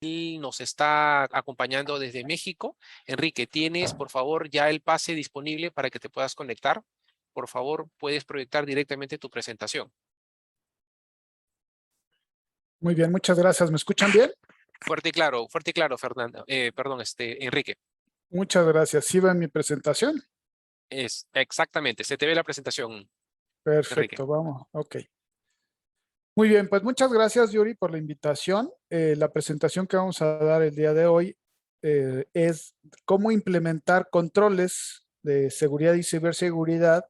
nos está acompañando desde México. Enrique, ¿tienes, por favor, ya el pase disponible para que te puedas conectar? Por favor, puedes proyectar directamente tu presentación. Muy bien, muchas gracias. ¿Me escuchan bien? Fuerte y claro, Fernando. Perdón, Enrique. Muchas gracias. ¿Sí ven mi presentación? Exactamente, se te ve la presentación, Enrique. Perfecto, vamos. Ok. Muy bien, pues muchas gracias, Yuri, por la invitación. La presentación que vamos a dar el día de hoy es cómo implementar controles de seguridad y ciberseguridad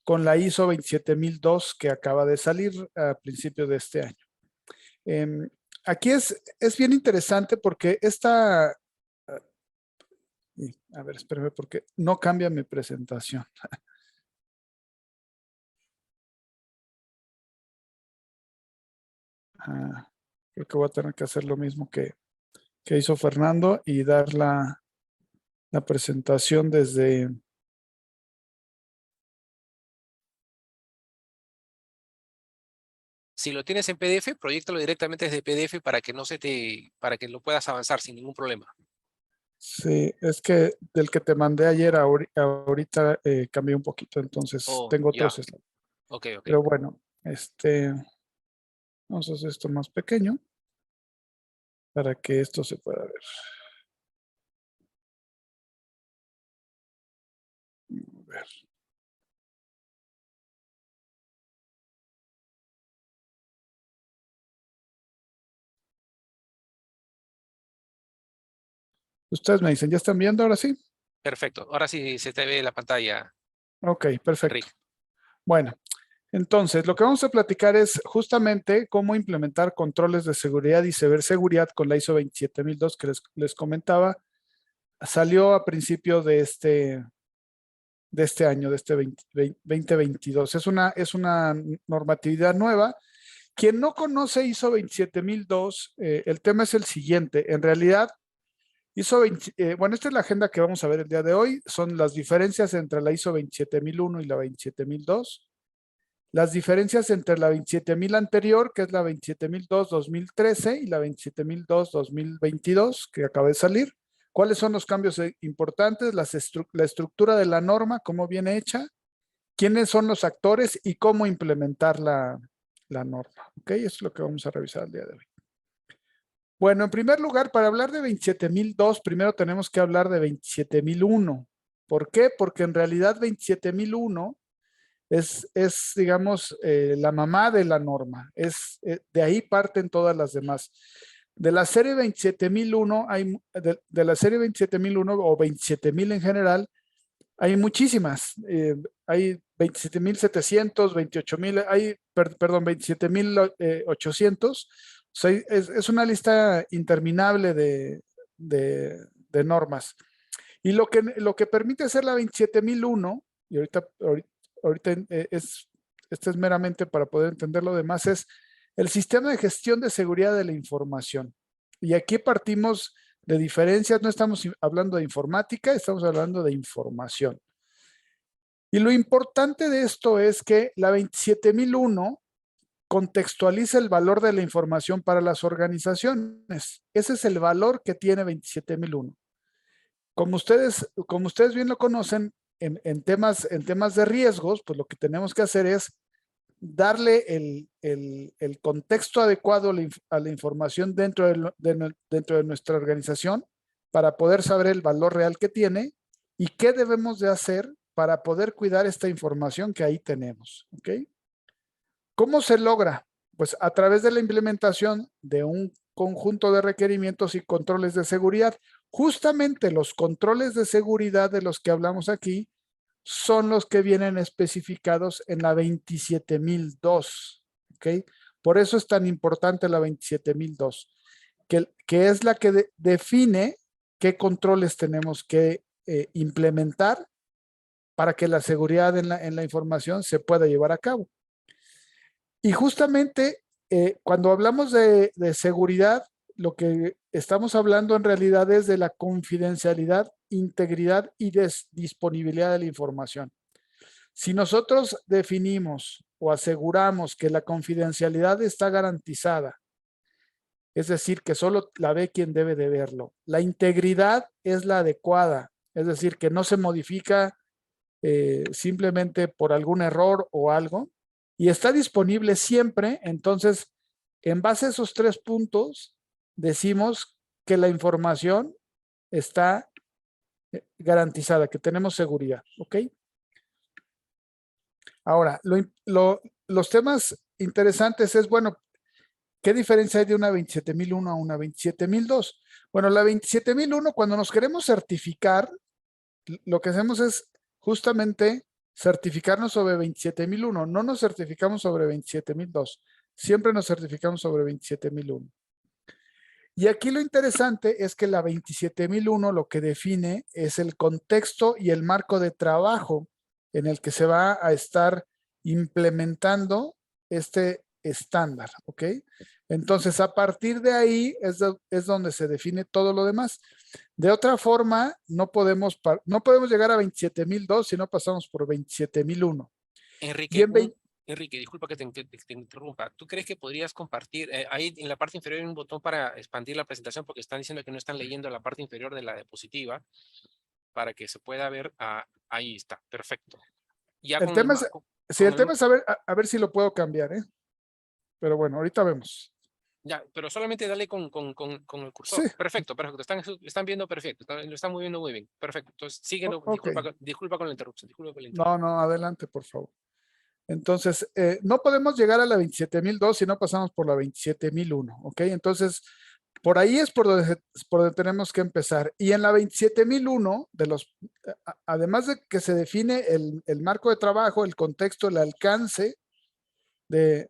con la ISO 27002 que acaba de salir a principios de este año. Aquí es bien interesante porque a ver, espérame, porque no cambia mi presentación. Creo que voy a tener que hacer lo mismo que hizo Fernando y dar la presentación desde... Si lo tienes en PDF, proyéctalo directamente desde PDF para que lo puedas avanzar sin ningún problema. Sí, es que del que te mandé ayer ahorita cambié un poquito, entonces Oh, tengo otros ya. slides. Ok, ok. Pero bueno, vamos a hacer esto más pequeño para que esto se pueda ver. A ver. Ustedes me dicen, ¿ya están viendo ahora sí? Perfecto. Ahora sí se te ve la pantalla, Ok, perfecto. Enrique. Bueno, entonces lo que vamos a platicar es justamente cómo implementar controles de seguridad y ciberseguridad con la ISO 27002 que les comentaba. Salió a principio de este año, de este 2022. Es una normatividad nueva. Quien no conoce ISO 27002, el tema es el siguiente. En realidad, bueno, esta es la agenda que vamos a ver el día de hoy. Son las diferencias entre la ISO 27001 y la 27002. Las diferencias entre la 27000 anterior, que es la 27002-2013, y la 27002-2022, que acaba de salir. ¿Cuáles son los cambios importantes? La estructura de la norma, cómo viene hecha, quiénes son los actores y cómo implementar la norma. ¿Ok? Eso es lo que vamos a revisar el día de hoy. Bueno, en primer lugar, para hablar de 27002, primero tenemos que hablar de 27001. ¿Por qué? Porque en realidad 27001 digamos, la mamá de la norma. De ahí parten todas las demás. De la serie 27001, de la serie 27001 o 27000 en general, hay muchísimas. Hay 27700, 28000, perdón, 27800. O sea, es una lista interminable de normas. Y lo que permite hacer la 27001, y ahorita este es meramente para poder entender lo demás, es el sistema de gestión de seguridad de la información. Y aquí partimos de diferencias, no estamos hablando de informática, estamos hablando de información. Y lo importante de esto es que la 27001 contextualiza el valor de la información para las organizaciones. Ese es el valor que tiene 27001. Como ustedes bien lo conocen, en temas de riesgos, pues lo que tenemos que hacer es darle el contexto adecuado a la información dentro de nuestra organización para poder saber el valor real que tiene y qué debemos de hacer para poder cuidar esta información que ahí tenemos. ¿Ok? ¿Cómo se logra? Pues a través de la implementación de un conjunto de requerimientos y controles de seguridad. Justamente los controles de seguridad de los que hablamos aquí son los que vienen especificados en la 27002. ¿Ok? Por eso es tan importante la 27002, que es la que define qué controles tenemos que implementar para que la seguridad en la información se pueda llevar a cabo. Y justamente cuando hablamos de seguridad, lo que estamos hablando en realidad es de la confidencialidad, integridad y disponibilidad de la información. Si nosotros definimos o aseguramos que la confidencialidad está garantizada es decir, que solo la ve quien debe de verlo. La integridad es la adecuada, es decir, que no se modifica simplemente por algún error o algo, y está disponible siempre. Entonces, en base a esos 3 puntos, decimos que la información está garantizada, que tenemos seguridad, ¿ok? Ahora, los temas interesantes es, bueno, ¿qué diferencia hay de una 27001 a una 27002? Bueno, la 27001, cuando nos queremos certificar, lo que hacemos es justamente certificarnos sobre 27001. No nos certificamos sobre 27002. Siempre nos certificamos sobre 27001. Y aquí lo interesante es que la 27001 lo que define es el contexto y el marco de trabajo en el que se va a estar implementando este estándar, ¿ok? Entonces, a partir de ahí es donde se define todo lo demás. De otra forma, no podemos llegar a 27002 si no pasamos por 27001. Enrique, Enrique, disculpa que te interrumpa. ¿Tú crees que podrías compartir, ahí en la parte inferior hay un botón para expandir la presentación porque están diciendo que no están leyendo la parte inferior de la diapositiva para que se pueda ver? Ahí está, perfecto. Ya El tema es, sí, el tema es a ver si lo puedo cambiar, ¿eh? Pero bueno, ahorita vemos. Ya, pero solamente dale con el cursor. Sí. Perfecto, perfecto. Están viendo perfecto. Lo están moviendo muy bien. Perfecto. Entonces, síguelo. Ok. Disculpa con la interrupción. No, adelante, por favor. Entonces, no podemos llegar a la 27002 si no pasamos por la 27001, ¿ok? Entonces, por ahí es por donde tenemos que empezar. Y en la 27001, además de que se define el marco de trabajo, el contexto, el alcance de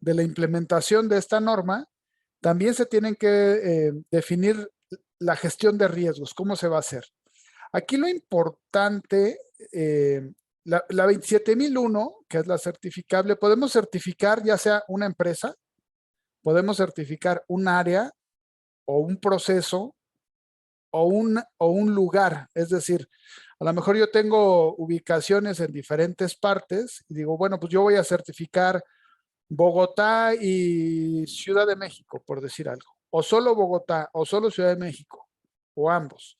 la implementación de esta norma, también se tienen que definir la gestión de riesgos, cómo se va a hacer. Aquí lo importante, la 27001, que es la certificable, podemos certificar ya sea una empresa, podemos certificar un área o un proceso o un lugar. Es decir, a lo mejor yo tengo ubicaciones en diferentes partes y digo, bueno, pues yo voy a certificar Bogotá y Ciudad de México, por decir algo. O solo Bogotá, o solo Ciudad de México, o ambos.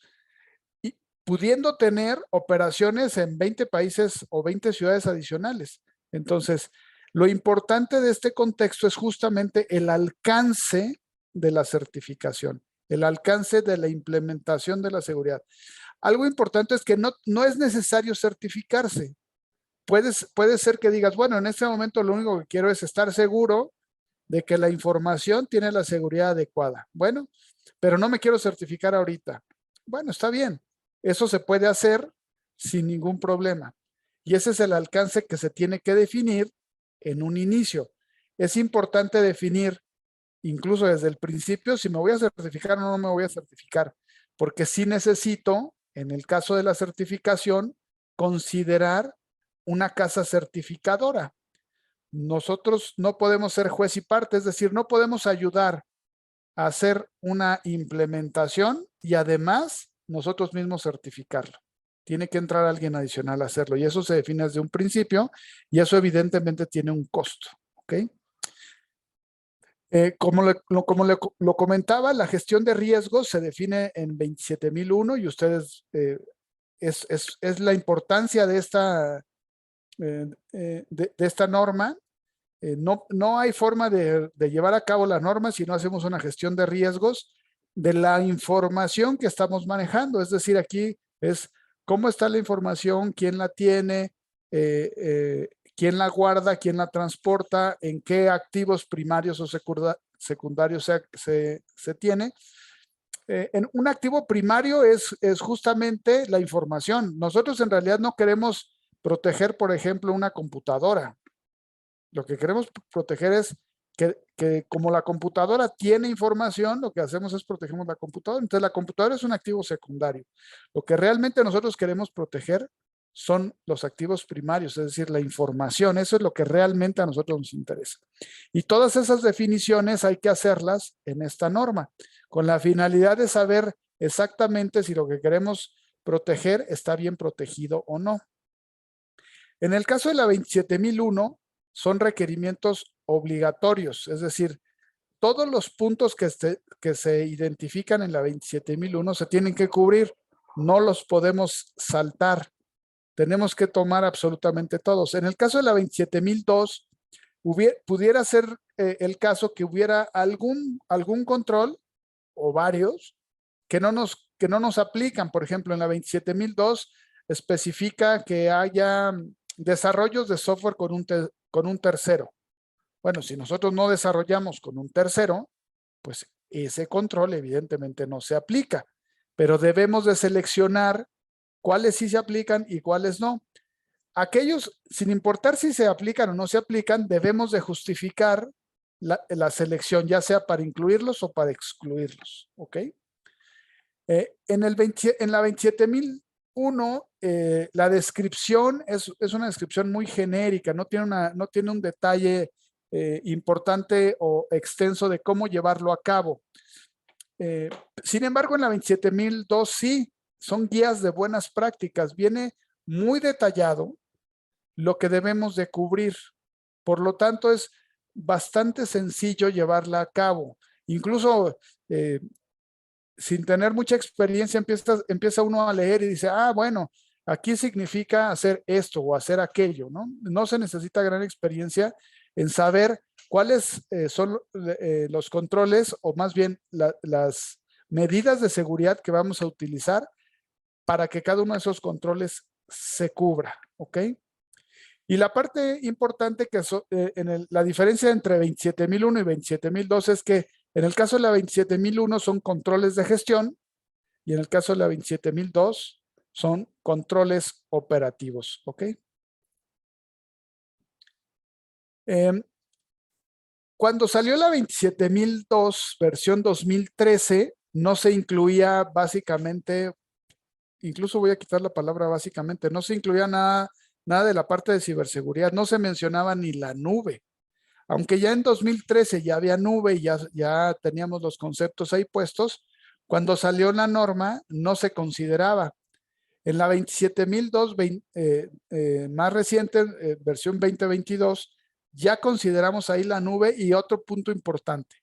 Y pudiendo tener operaciones en 20 países o 20 ciudades adicionales. Entonces, lo importante de este contexto es justamente el alcance de la certificación, el alcance de la implementación de la seguridad. Algo importante es que no es necesario certificarse. Puede ser que digas, bueno, en este momento lo único que quiero es estar seguro de que la información tiene la seguridad adecuada. Bueno, pero no me quiero certificar ahorita. Bueno, está bien. Eso se puede hacer sin ningún problema. Y ese es el alcance que se tiene que definir en un inicio. Es importante definir, incluso desde el principio, si me voy a certificar o no me voy a certificar, porque sí necesito, en el caso de la certificación, considerar una casa certificadora. Nosotros no podemos ser juez y parte, es decir, no podemos ayudar a hacer una implementación y además nosotros mismos certificarlo. Tiene que entrar alguien adicional a hacerlo y eso se define desde un principio y eso evidentemente tiene un costo. ¿Ok? Como lo comentaba, la gestión de riesgos se define en 27001 y ustedes, es la importancia de esta norma. No hay forma de llevar a cabo la norma si no hacemos una gestión de riesgos de la información que estamos manejando. Es decir, aquí es cómo está la información, quién la tiene, quién la guarda, quién la transporta, en qué activos primarios o secundarios se tiene. En un activo primario es justamente la información. Nosotros en realidad no queremos proteger, por ejemplo, una computadora. Lo que queremos proteger es que como la computadora tiene información, lo que hacemos es protegemos la computadora. Entonces, la computadora es un activo secundario. Lo que realmente nosotros queremos proteger son los activos primarios, es decir, la información. Eso es lo que realmente a nosotros nos interesa. Y todas esas definiciones hay que hacerlas en esta norma, con la finalidad de saber exactamente si lo que queremos proteger está bien protegido o no. En el caso de la 27001, son requerimientos obligatorios, es decir, todos los puntos que se identifican en la 27001 se tienen que cubrir. No los podemos saltar. Tenemos que tomar absolutamente todos. En el caso de la 27002, pudiera ser el caso que hubiera algún control o varios que no nos aplican. Por ejemplo, en la 27002 especifica que haya desarrollos de software con un tercero. Bueno, si nosotros no desarrollamos con un tercero, pues ese control evidentemente no se aplica, pero debemos de seleccionar cuáles sí se aplican y cuáles no. Aquellos, sin importar si se aplican o no se aplican, debemos de justificar la selección, ya sea para incluirlos o para excluirlos, ¿ok? En la 27001, la descripción es una descripción muy genérica, no tiene un detalle importante o extenso de cómo llevarlo a cabo. Sin embargo, en la 27002 sí, son guías de buenas prácticas. Viene muy detallado lo que debemos de cubrir. Por lo tanto, es bastante sencillo llevarla a cabo. Incluso sin tener mucha experiencia, empieza uno a leer y dice, bueno, aquí significa hacer esto o hacer aquello, ¿no? No se necesita gran experiencia en saber cuáles son los controles o más bien las medidas de seguridad que vamos a utilizar para que cada uno de esos controles se cubra, ¿ok? Y la parte importante que la diferencia entre 27001 y 27002 es que en el caso de la 27001 son controles de gestión y en el caso de la 27002 son controles operativos, ¿ok? Cuando salió la 27002 versión 2013, no se incluía básicamente, incluso voy a quitar la palabra básicamente, no se incluía nada de la parte de ciberseguridad, no se mencionaba ni la nube. Aunque ya en 2013 ya había nube y ya teníamos los conceptos ahí puestos, cuando salió la norma no se consideraba. En la 27002 más reciente, versión 2022, ya consideramos ahí la nube y otro punto importante,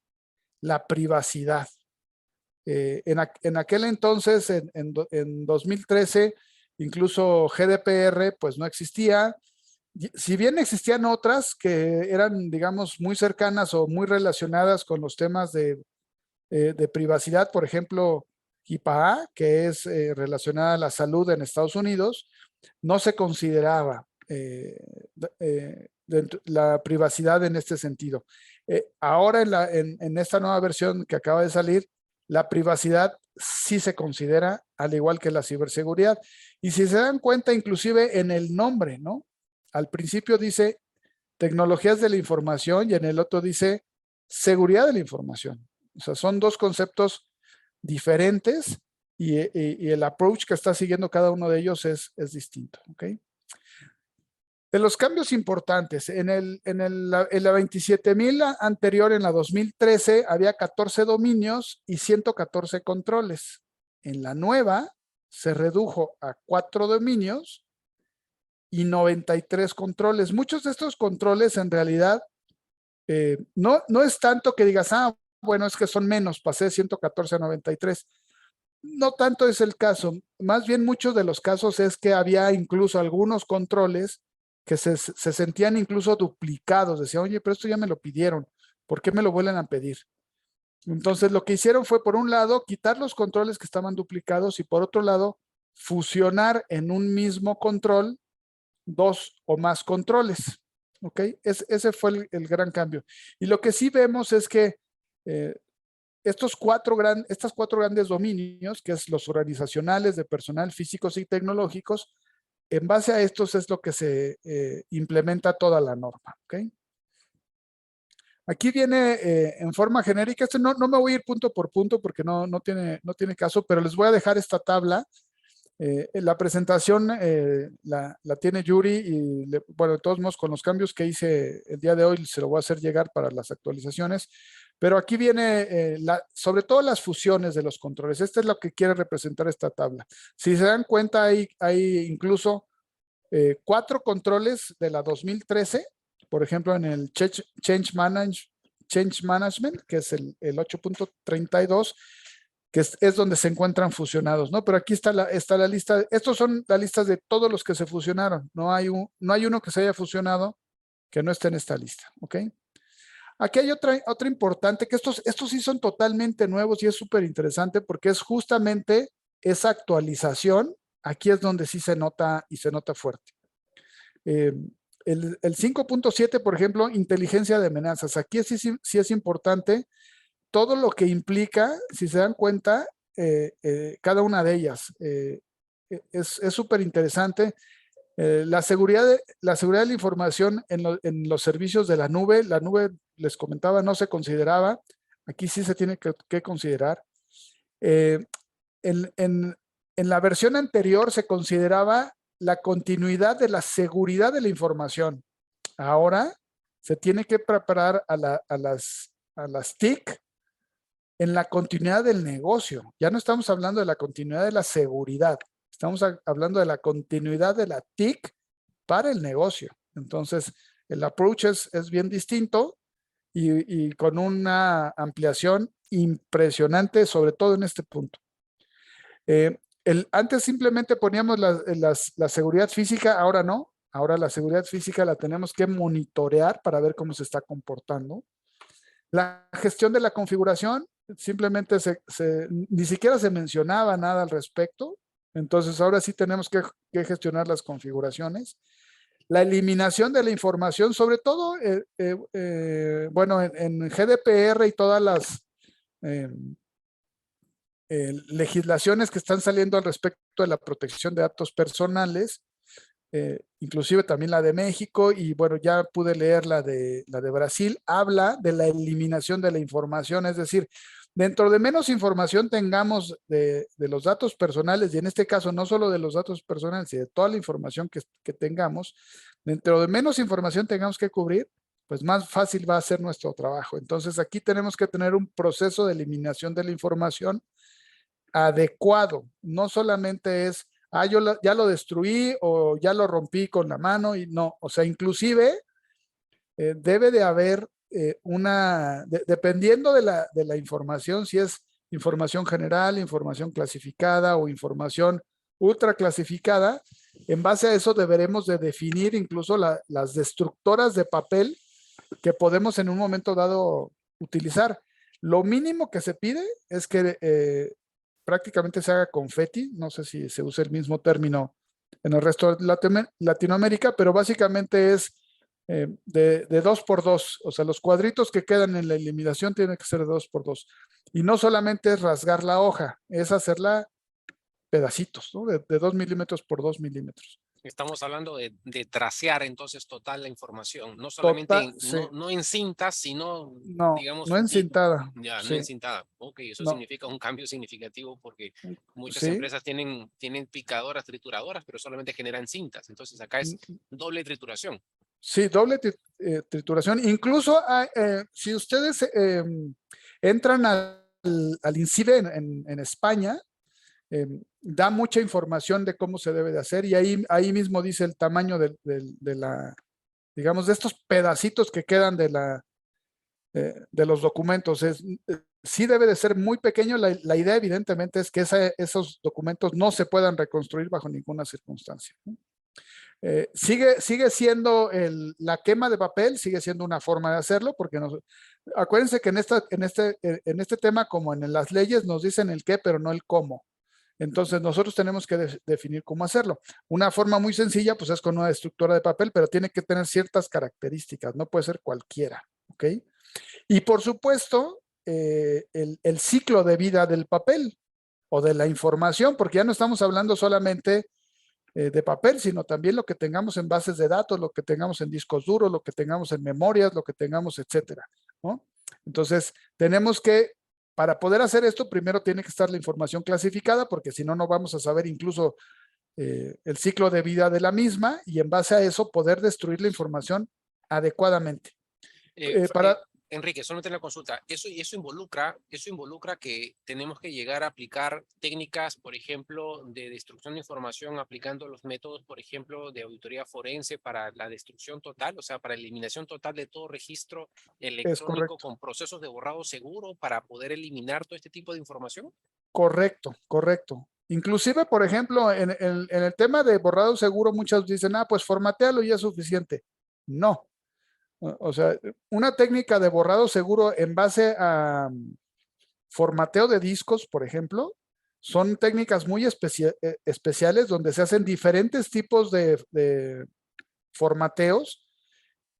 la privacidad. En aquel entonces, en 2013, incluso GDPR pues no existía. Si bien existían otras que eran, digamos, muy cercanas o muy relacionadas con los temas de privacidad, por ejemplo, HIPAA, que es relacionada a la salud en Estados Unidos, no se consideraba la privacidad en este sentido. Ahora en esta nueva versión que acaba de salir, la privacidad sí se considera, al igual que la ciberseguridad. Y si se dan cuenta, inclusive en el nombre, ¿no? Al principio dice tecnologías de la información y en el otro dice seguridad de la información. O sea, son dos conceptos diferentes y el approach que está siguiendo cada uno de ellos es distinto, ¿ok? De los cambios importantes, en la 27000 anterior, en la 2013, había 14 dominios y 114 controles. En la nueva se redujo a 4 dominios y 93 controles. Muchos de estos controles en realidad no es tanto que digas, bueno, es que son menos, pasé de 114 a 93. No tanto es el caso. Más bien muchos de los casos es que había incluso algunos controles que se sentían incluso duplicados. Decían, oye, pero esto ya me lo pidieron. ¿Por qué me lo vuelven a pedir? Entonces, lo que hicieron fue, por un lado, quitar los controles que estaban duplicados y por otro lado, fusionar en un mismo control 2 o más controles. ¿Ok? Ese fue el gran cambio. Y lo que sí vemos es que estos cuatro grandes dominios, que es los organizacionales, de personal, físicos y tecnológicos, en base a estos es lo que se implementa toda la norma. ¿Okay? Aquí viene en forma genérica. No me voy a ir punto por punto porque no tiene caso, pero les voy a dejar esta tabla. La presentación la tiene Yuri y bueno, de todos modos, con los cambios que hice el día de hoy se lo voy a hacer llegar para las actualizaciones, pero aquí viene sobre todo las fusiones de los controles. Este es lo que quiere representar esta tabla. Si se dan cuenta, hay incluso 4 controles de la 2013, por ejemplo, en el Change Change Management, que es el 8.32, que es donde se encuentran fusionados, ¿no? Pero aquí está la lista. Estos son las listas de todos los que se fusionaron. No hay uno que se haya fusionado que no esté en esta lista, ¿ok? Aquí hay otra importante, que estos sí son totalmente nuevos y es súper interesante porque es justamente esa actualización. Aquí es donde sí se nota y se nota fuerte. El 5.7, por ejemplo, inteligencia de amenazas. Aquí sí es importante todo lo que implica, si se dan cuenta, cada una de ellas. Es súper interesante. La seguridad de la información en los servicios de la nube les comentaba, no se consideraba. Aquí sí se tiene que considerar. En la versión anterior se consideraba la continuidad de la seguridad de la información. Ahora se tiene que preparar a las TIC en la continuidad del negocio. Ya no estamos hablando de la continuidad de la seguridad. Estamos hablando de la continuidad de la TIC para el negocio. Entonces, el approach es bien distinto y con una ampliación impresionante, sobre todo en este punto. Antes simplemente poníamos la seguridad física, ahora no. Ahora la seguridad física la tenemos que monitorear para ver cómo se está comportando. La gestión de la configuración, simplemente ni siquiera se mencionaba nada al respecto. Entonces ahora sí tenemos que gestionar las configuraciones. La eliminación de la información, sobre todo, bueno, en GDPR y todas las legislaciones que están saliendo al respecto de la protección de datos personales, inclusive también la de México, y bueno, ya pude leer la de Brasil, habla de la eliminación de la información, es decir, dentro de menos información tengamos de los datos personales, y en este caso no solo de los datos personales, sino de toda la información que tengamos, dentro de menos información tengamos que cubrir, pues más fácil va a ser nuestro trabajo. Entonces aquí tenemos que tener un proceso de eliminación de la información adecuado, no solamente es yo ya lo destruí o ya lo rompí con la mano, y no, o sea, inclusive debe de haber dependiendo de la información, si es información general, información clasificada o información ultra clasificada, en base a eso deberemos de definir incluso las destructoras de papel que podemos en un momento dado utilizar. Lo mínimo que se pide es que prácticamente se haga confeti, no sé si se usa el mismo término en el resto de Latinoamérica, pero básicamente es de 2x2, o sea, los cuadritos que quedan en la eliminación tienen que ser de 2x2. Y no solamente es rasgar la hoja, es hacerla pedacitos, ¿no? De 2 milímetros por 2 milímetros. Estamos hablando de tracear entonces total la información, no solamente Sí. no en cintas, sino, no, digamos, no encintada. Ya, Sí. no encintada. Ok, eso significa un cambio significativo porque muchas empresas tienen picadoras, trituradoras, pero solamente generan cintas. Entonces acá es doble trituración. Sí, doble trituración. Incluso si ustedes entran al INCIBE en España, da mucha información de cómo se debe de hacer, y ahí mismo dice el tamaño de digamos, de estos pedacitos que quedan de los documentos. Sí debe de ser muy pequeño. La idea evidentemente es que esos documentos no se puedan reconstruir bajo ninguna circunstancia, ¿no? Sigue siendo la quema de papel, sigue siendo una forma de hacerlo, porque acuérdense que en este tema, como en las leyes, nos dicen el qué, pero no el cómo. Entonces nosotros tenemos que definir cómo hacerlo. Una forma muy sencilla, pues es con una destructora de papel, pero tiene que tener ciertas características, no puede ser cualquiera, ¿ok? Y por supuesto, el ciclo de vida del papel o de la información, porque ya no estamos hablando solamente de papel, sino también lo que tengamos en bases de datos, lo que tengamos en discos duros, lo que tengamos en memorias, lo que tengamos, etcétera, ¿no? Entonces, tenemos que, para poder hacer esto, primero tiene que estar la información clasificada, porque si no, no vamos a saber incluso el ciclo de vida de la misma, y en base a eso poder destruir la información adecuadamente. Enrique, solamente una consulta. Eso involucra que tenemos que llegar a aplicar técnicas, por ejemplo, de destrucción de información, aplicando los métodos, por ejemplo, de auditoría forense para la destrucción total, o sea, para eliminación total de todo registro Es electrónico correcto. con procesos de borrado seguro para poder eliminar todo este tipo de información. Correcto, correcto. Inclusive, por ejemplo, en el tema de borrado seguro, muchos dicen, ah, pues formatealo y es suficiente. No. O sea, una técnica de borrado seguro en base a formateo de discos, por ejemplo, son técnicas muy especiales donde se hacen diferentes tipos de formateos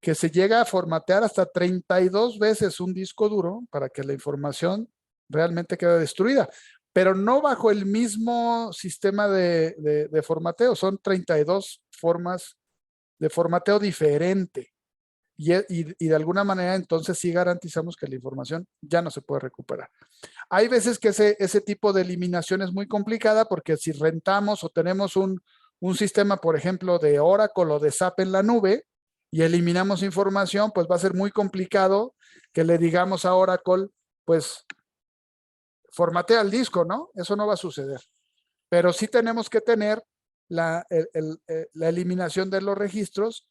que se llega a formatear hasta 32 veces un disco duro para que la información realmente quede destruida, pero no bajo el mismo sistema de formateo, son 32 formas de formateo diferente. Y de alguna manera entonces sí garantizamos que la información ya no se puede recuperar. Hay veces que ese tipo de eliminación es muy complicada porque si rentamos o tenemos un sistema, por ejemplo, de Oracle o de SAP en la nube y eliminamos información, pues va a ser muy complicado que le digamos a Oracle, pues formatea el disco, ¿no? Eso no va a suceder. Pero sí tenemos que tener la eliminación de los registros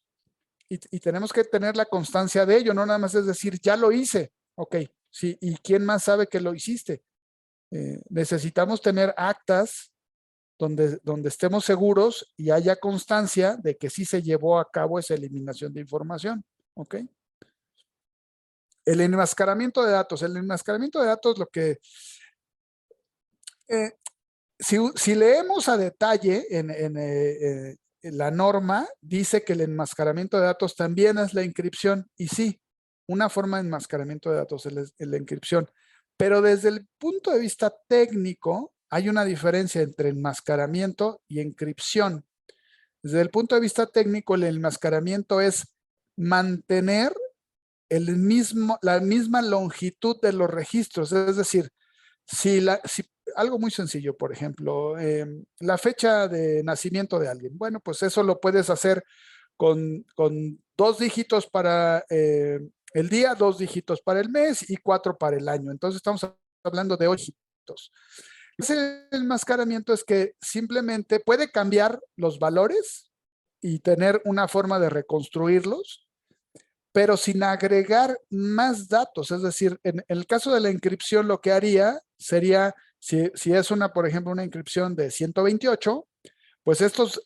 y tenemos que tener la constancia de ello, no nada más es decir, ya lo hice, ok, sí, ¿y quién más sabe que lo hiciste? Necesitamos tener actas donde estemos seguros y haya constancia de que sí se llevó a cabo esa eliminación de información, ok. El enmascaramiento de datos. El enmascaramiento de datos, lo que eh, si leemos a detalle en la norma, dice que el enmascaramiento de datos también es la encripción. Y sí, una forma de enmascaramiento de datos es la encripción. Pero desde el punto de vista técnico, hay una diferencia entre enmascaramiento y encripción. Desde el punto de vista técnico, el enmascaramiento es mantener la misma longitud de los registros. Es decir, si algo muy sencillo, por ejemplo, la fecha de nacimiento de alguien. Bueno, pues eso lo puedes hacer con 2 dígitos para el día, 2 dígitos para el mes y 4 para el año. Entonces estamos hablando de 8 dígitos. Ese enmascaramiento es que simplemente puede cambiar los valores y tener una forma de reconstruirlos, pero sin agregar más datos. Es decir, en el caso de la inscripción, lo que haría sería, si es por ejemplo, una inscripción de 128, pues estos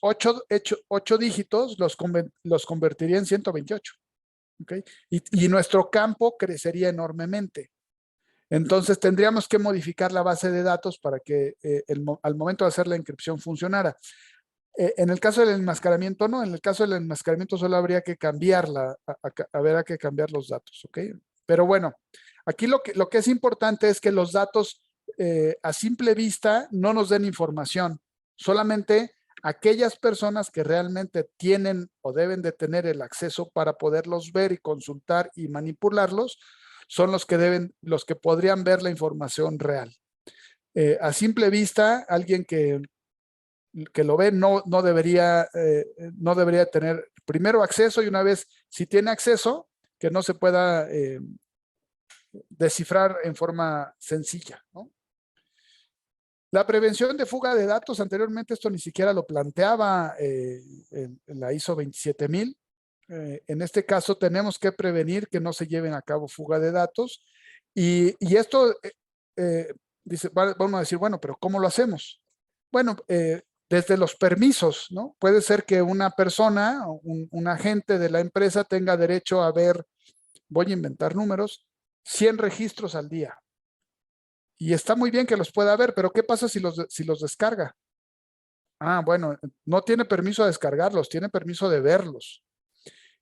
8 dígitos los convertiría en 128. ¿Okay? Y nuestro campo crecería enormemente. Entonces tendríamos que modificar la base de datos para que al momento de hacer la inscripción funcionara. En el caso del enmascaramiento, no. En el caso del enmascaramiento solo habría que cambiarla, habría que cambiar los datos, ¿ok? Pero bueno, aquí lo que es importante es que los datos a simple vista no nos den información. Solamente aquellas personas que realmente tienen o deben de tener el acceso para poderlos ver y consultar y manipularlos son los que podrían ver la información real. A simple vista, alguien que lo ve no debería tener primero acceso, y una vez si tiene acceso, que no se pueda descifrar en forma sencilla, ¿no? La prevención de fuga de datos, anteriormente esto ni siquiera lo planteaba en la ISO 27000. En este caso tenemos que prevenir que no se lleven a cabo fuga de datos y esto vamos a decir, bueno, pero ¿cómo lo hacemos? Bueno, desde los permisos, ¿no? Puede ser que una persona, un agente de la empresa tenga derecho a ver, voy a inventar números, 100 registros al día. Y está muy bien que los pueda ver, pero ¿qué pasa si los descarga? Ah, bueno, no tiene permiso de descargarlos, tiene permiso de verlos.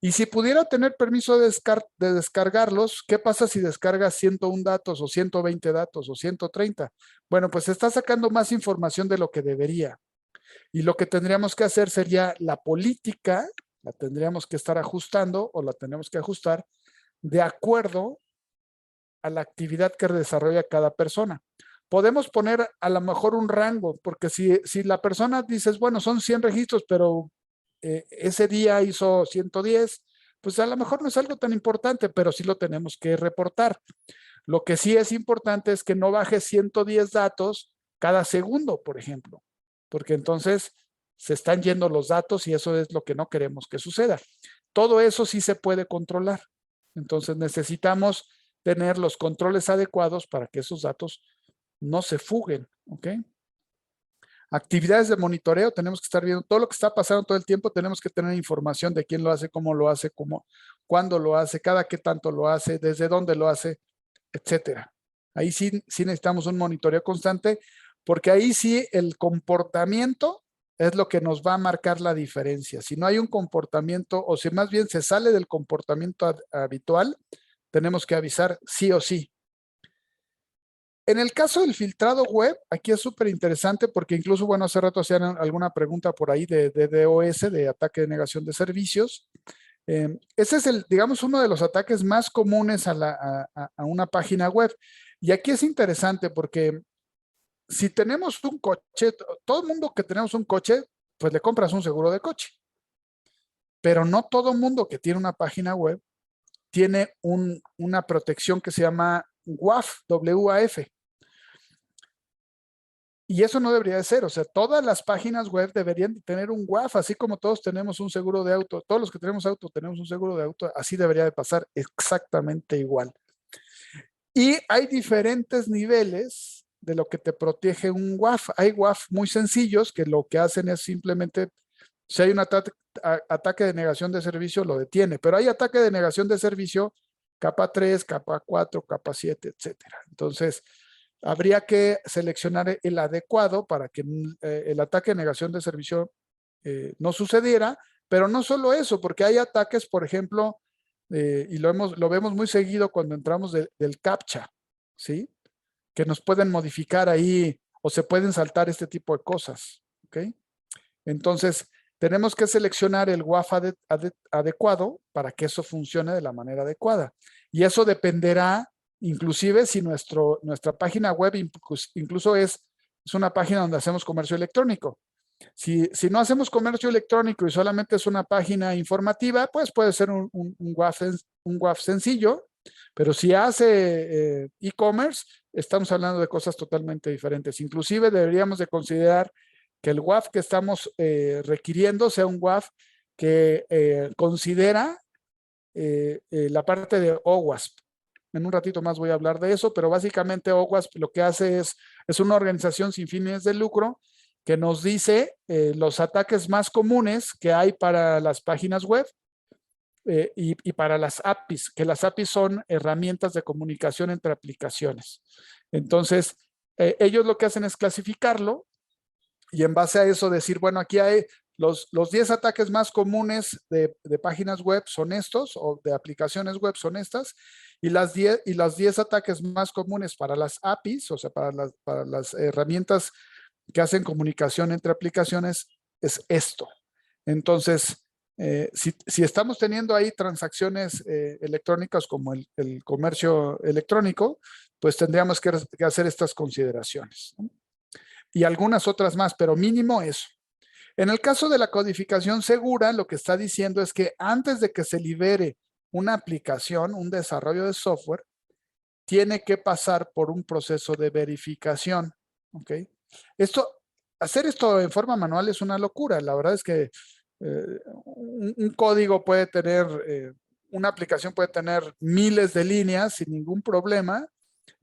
Y si pudiera tener permiso de descargarlos, ¿qué pasa si descarga 101 datos o 120 datos o 130? Bueno, pues está sacando más información de lo que debería. Y lo que tendríamos que hacer sería la política, la tendríamos que estar ajustando o la tenemos que ajustar de acuerdo a la actividad que desarrolla cada persona. Podemos poner a lo mejor un rango, porque si la persona dices, bueno, son 100 registros, pero ese día hizo 110, pues a lo mejor no es algo tan importante, pero sí lo tenemos que reportar. Lo que sí es importante es que no baje 110 datos cada segundo, por ejemplo, porque entonces se están yendo los datos y eso es lo que no queremos que suceda. Todo eso sí se puede controlar. Entonces necesitamos tener los controles adecuados para que esos datos no se fuguen, ¿ok? Actividades de monitoreo, tenemos que estar viendo todo lo que está pasando todo el tiempo, tenemos que tener información de quién lo hace, cómo lo hace, cuándo lo hace, cada qué tanto lo hace, desde dónde lo hace, etcétera. Ahí sí necesitamos un monitoreo constante, porque ahí sí el comportamiento es lo que nos va a marcar la diferencia. Si no hay un comportamiento, o si más bien se sale del comportamiento habitual, tenemos que avisar sí o sí. En el caso del filtrado web, aquí es súper interesante porque incluso, bueno, hace rato hacían alguna pregunta por ahí de DDoS, de ataque de negación de servicios. Ese es digamos, uno de los ataques más comunes a una página web. Y aquí es interesante porque si tenemos un coche, todo el mundo que tenemos un coche, pues le compras un seguro de coche. Pero no todo el mundo que tiene una página web tiene una protección que se llama WAF, WAF. Y eso no debería de ser, o sea, todas las páginas web deberían tener un WAF, así como todos tenemos un seguro de auto, todos los que tenemos auto tenemos un seguro de auto, así debería de pasar exactamente igual. Y hay diferentes niveles de lo que te protege un WAF. Hay WAF muy sencillos que lo que hacen es simplemente, si hay un ataque de negación de servicio, lo detiene, pero hay ataque de negación de servicio capa 3, capa 4, capa 7, etcétera. Entonces, habría que seleccionar el adecuado para que el ataque de negación de servicio no sucediera, pero no solo eso, porque hay ataques, por ejemplo, y lo vemos muy seguido cuando entramos del CAPTCHA, ¿sí? Que nos pueden modificar ahí o se pueden saltar este tipo de cosas, ¿ok? Entonces, tenemos que seleccionar el WAF adecuado para que eso funcione de la manera adecuada. Y eso dependerá, inclusive si nuestra página web incluso es una página donde hacemos comercio electrónico. Si no hacemos comercio electrónico y solamente es una página informativa, pues puede ser un WAF sencillo, pero si hace e-commerce, estamos hablando de cosas totalmente diferentes. Inclusive deberíamos de considerar que el WAF que estamos requiriendo sea un WAF que considera la parte de OWASP. En un ratito más voy a hablar de eso, pero básicamente OWASP lo que hace es una organización sin fines de lucro que nos dice los ataques más comunes que hay para las páginas web y para las APIs, que las APIs son herramientas de comunicación entre aplicaciones. Entonces, ellos lo que hacen es clasificarlo y en base a eso decir, bueno, aquí hay los 10 ataques más comunes de páginas web son estos, o de aplicaciones web son estas, y las 10 ataques más comunes para las APIs, o sea, para las herramientas que hacen comunicación entre aplicaciones, es esto. Entonces, si estamos teniendo ahí transacciones electrónicas como el comercio electrónico, pues tendríamos que hacer estas consideraciones, ¿no? Y algunas otras más, pero mínimo eso. En el caso de la codificación segura, lo que está diciendo es que antes de que se libere una aplicación, un desarrollo de software, tiene que pasar por un proceso de verificación, ¿ok? Hacer esto en forma manual es una locura. La verdad es que un código puede tener, una aplicación puede tener miles de líneas sin ningún problema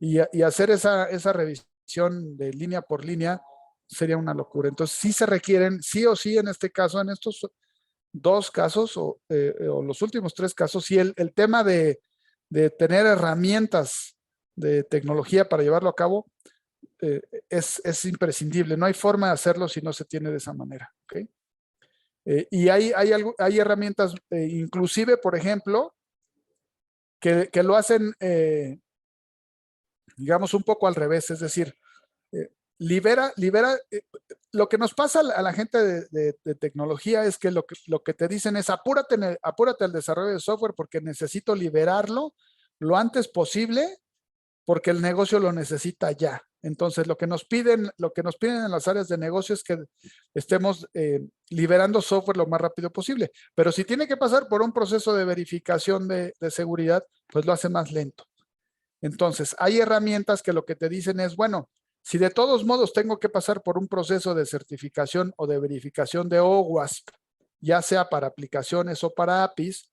y hacer esa revisión de línea por línea sería una locura. Entonces sí se requieren, sí o sí en este caso, en estos dos casos o los últimos 3 casos, sí el tema de tener herramientas de tecnología para llevarlo a cabo es imprescindible. No hay forma de hacerlo si no se tiene de esa manera, ¿ok? Y hay herramientas, inclusive, por ejemplo, que lo hacen, digamos, un poco al revés, es decir, libera, lo que nos pasa a la gente de tecnología es que lo que te dicen es apúrate al desarrollo de software porque necesito liberarlo lo antes posible porque el negocio lo necesita ya. Entonces, lo que nos piden en las áreas de negocio es que estemos liberando software lo más rápido posible. Pero si tiene que pasar por un proceso de verificación de seguridad, pues lo hace más lento. Entonces, hay herramientas que lo que te dicen es, bueno, si de todos modos tengo que pasar por un proceso de certificación o de verificación de OWASP, ya sea para aplicaciones o para APIs,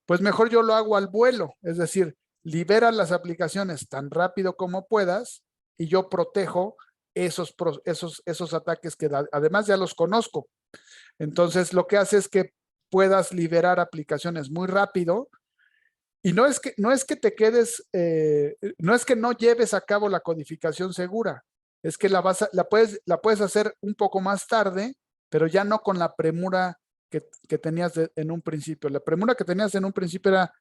pues mejor yo lo hago al vuelo. Es decir, libera las aplicaciones tan rápido como puedas y yo protejo esos ataques que además ya los conozco. Entonces, lo que hace es que puedas liberar aplicaciones muy rápido. Y no es que te quedes, no es que no lleves a cabo la codificación segura, es que la puedes hacer un poco más tarde, pero ya no con la premura que tenías en un principio. La premura que tenías en un principio era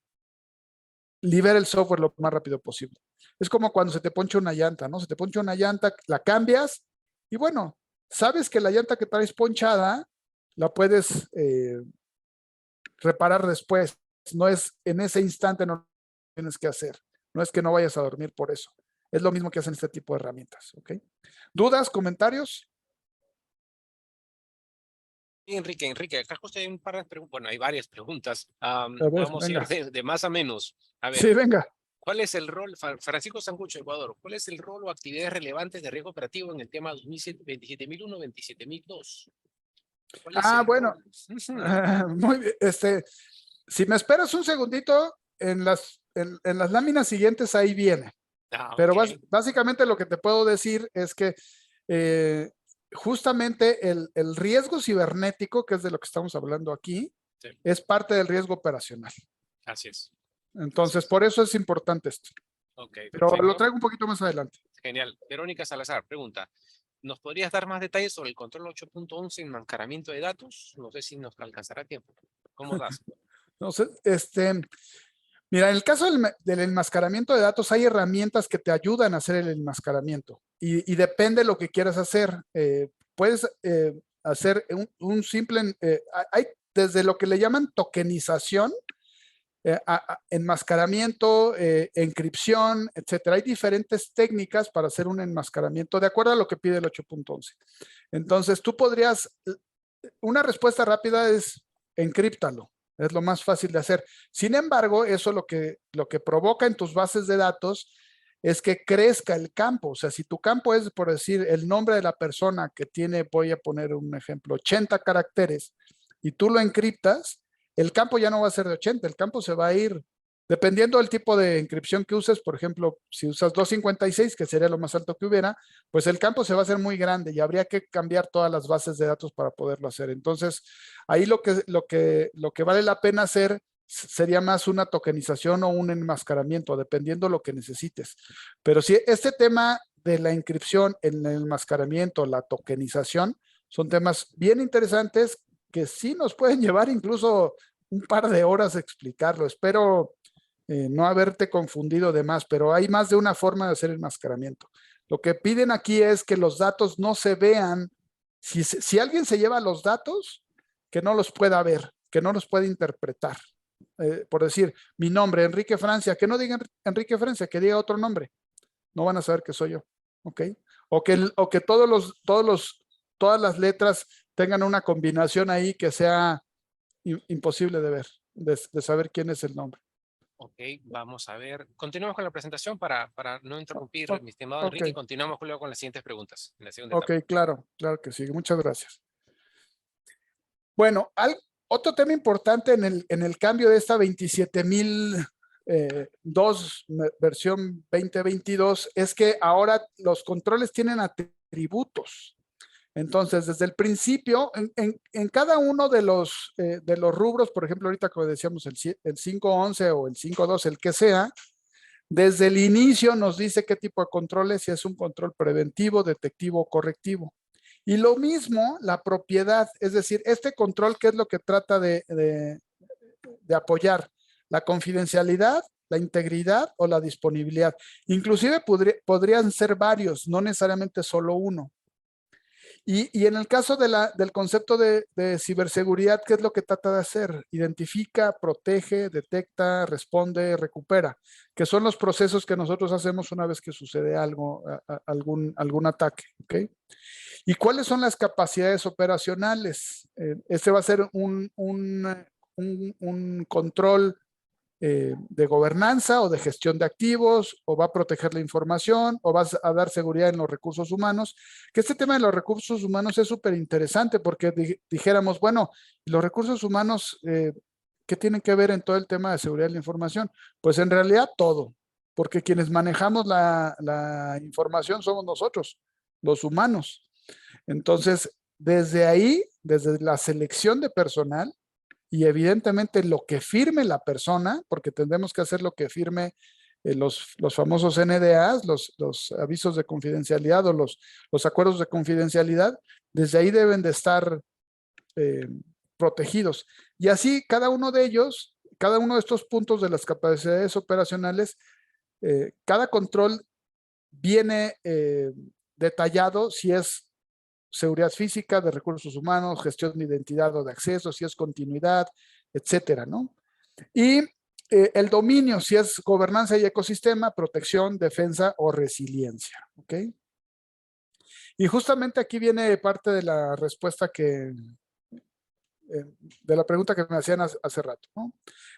libera el software lo más rápido posible. Es como cuando se te poncha una llanta, ¿no? Se te poncha una llanta, la cambias y bueno, sabes que la llanta que traes ponchada la puedes reparar después. No es en ese instante, no tienes que hacer. No es que no vayas a dormir por eso. Es lo mismo que hacen este tipo de herramientas. ¿Ok? ¿Dudas, comentarios? Sí, Enrique, acá justo hay un par de preguntas, bueno, hay varias preguntas. A ver, Vamos a venga. ir de más a menos. A ver, Sí, venga. ¿cuál es el rol, Francisco Sangucho, Ecuador, cuál es el rol o actividades relevantes de riesgo operativo en el tema 27001, 27002? ¿Cuál es el Bueno. rol? Muy bien. Si me esperas un segundito, en las láminas siguientes ahí viene. Pero Ok. básicamente lo que te puedo decir es que justamente el riesgo cibernético, que es de lo que estamos hablando aquí, Sí. es parte del riesgo operacional. Así es. Entonces, por eso es importante esto. Ok, Pero perfecto. lo traigo un poquito más adelante. Genial. Verónica Salazar pregunta, ¿nos podrías dar más detalles sobre el control 8.11 enmascaramiento de datos? No sé si nos alcanzará tiempo. ¿Cómo das? Entonces, mira, en el caso del enmascaramiento de datos, hay herramientas que te ayudan a hacer el enmascaramiento y depende de lo que quieras hacer. Puedes hacer un simple, hay desde lo que le llaman tokenización, enmascaramiento, encripción, etcétera. Hay diferentes técnicas para hacer un enmascaramiento de acuerdo a lo que pide el 8.11. Entonces, tú podrías, una respuesta rápida es encríptalo. Es lo más fácil de hacer. Sin embargo, eso lo que provoca en tus bases de datos es que crezca el campo. O sea, si tu campo es, por decir, el nombre de la persona que tiene, voy a poner un ejemplo, 80 caracteres, y tú lo encriptas, el campo ya no va a ser de 80, el campo se va a ir, dependiendo del tipo de encripción que uses. Por ejemplo, si usas 256, que sería lo más alto que hubiera, pues el campo se va a hacer muy grande y habría que cambiar todas las bases de datos para poderlo hacer. Entonces, ahí lo que vale la pena hacer sería más una tokenización o un enmascaramiento, dependiendo lo que necesites. Pero si este tema de la encripción, el enmascaramiento, la tokenización, son temas bien interesantes que sí nos pueden llevar incluso un par de horas a explicarlo. Espero no haberte confundido de más, pero hay más de una forma de hacer enmascaramiento. Lo que piden aquí es que los datos no se vean. Si alguien se lleva los datos, que no los pueda ver, que no los pueda interpretar. Por decir, mi nombre, Enrique Francia, que no diga Enrique Francia, que diga otro nombre. No van a saber que soy yo. ¿Ok? O que todas las letras tengan una combinación ahí que sea imposible de ver, de saber quién es el nombre. Ok, vamos a ver. Continuamos con la presentación para no interrumpir, Oh, mi estimado ok, Enrique. Continuamos luego con las siguientes preguntas en la segunda ok, etapa. claro que sí. Muchas gracias. Bueno, otro tema importante en el cambio de esta 27002 versión 2022 es que ahora los controles tienen atributos. Entonces, desde el principio, en cada uno de los rubros, por ejemplo, ahorita como decíamos el 511 o el 512, el que sea, desde el inicio nos dice qué tipo de control es, si es un control preventivo, detectivo o correctivo. Y lo mismo la propiedad, es decir, este control, ¿qué es lo que trata de apoyar? La confidencialidad, la integridad o la disponibilidad. Inclusive podrían ser varios, no necesariamente solo uno. Y en el caso del concepto de ciberseguridad, ¿qué es lo que trata de hacer? Identifica, protege, detecta, responde, recupera, que son los procesos que nosotros hacemos una vez que sucede algo, algún ataque. ¿Ok? ¿Y cuáles son las capacidades operacionales? Este va a ser un control de gobernanza o de gestión de activos, o va a proteger la información, o va a dar seguridad en los recursos humanos. Que este tema de los recursos humanos es súper interesante porque dijéramos, bueno, los recursos humanos, ¿qué tienen que ver en todo el tema de seguridad de la información? Pues en realidad todo, porque quienes manejamos la información somos nosotros, los humanos. Entonces, desde ahí, desde la selección de personal, y evidentemente lo que firme la persona, porque tendremos que hacer lo que firme los famosos NDAs, los avisos de confidencialidad o los acuerdos de confidencialidad, desde ahí deben de estar protegidos. Y así cada uno de ellos, cada uno de estos puntos de las capacidades operacionales, cada control viene detallado si es seguridad física, de recursos humanos, gestión de identidad o de acceso, si es continuidad, etcétera, ¿no? Y el dominio, si es gobernanza y ecosistema, protección, defensa o resiliencia, ¿ok? Y justamente aquí viene parte de la respuesta de la pregunta que me hacían hace rato, ¿no?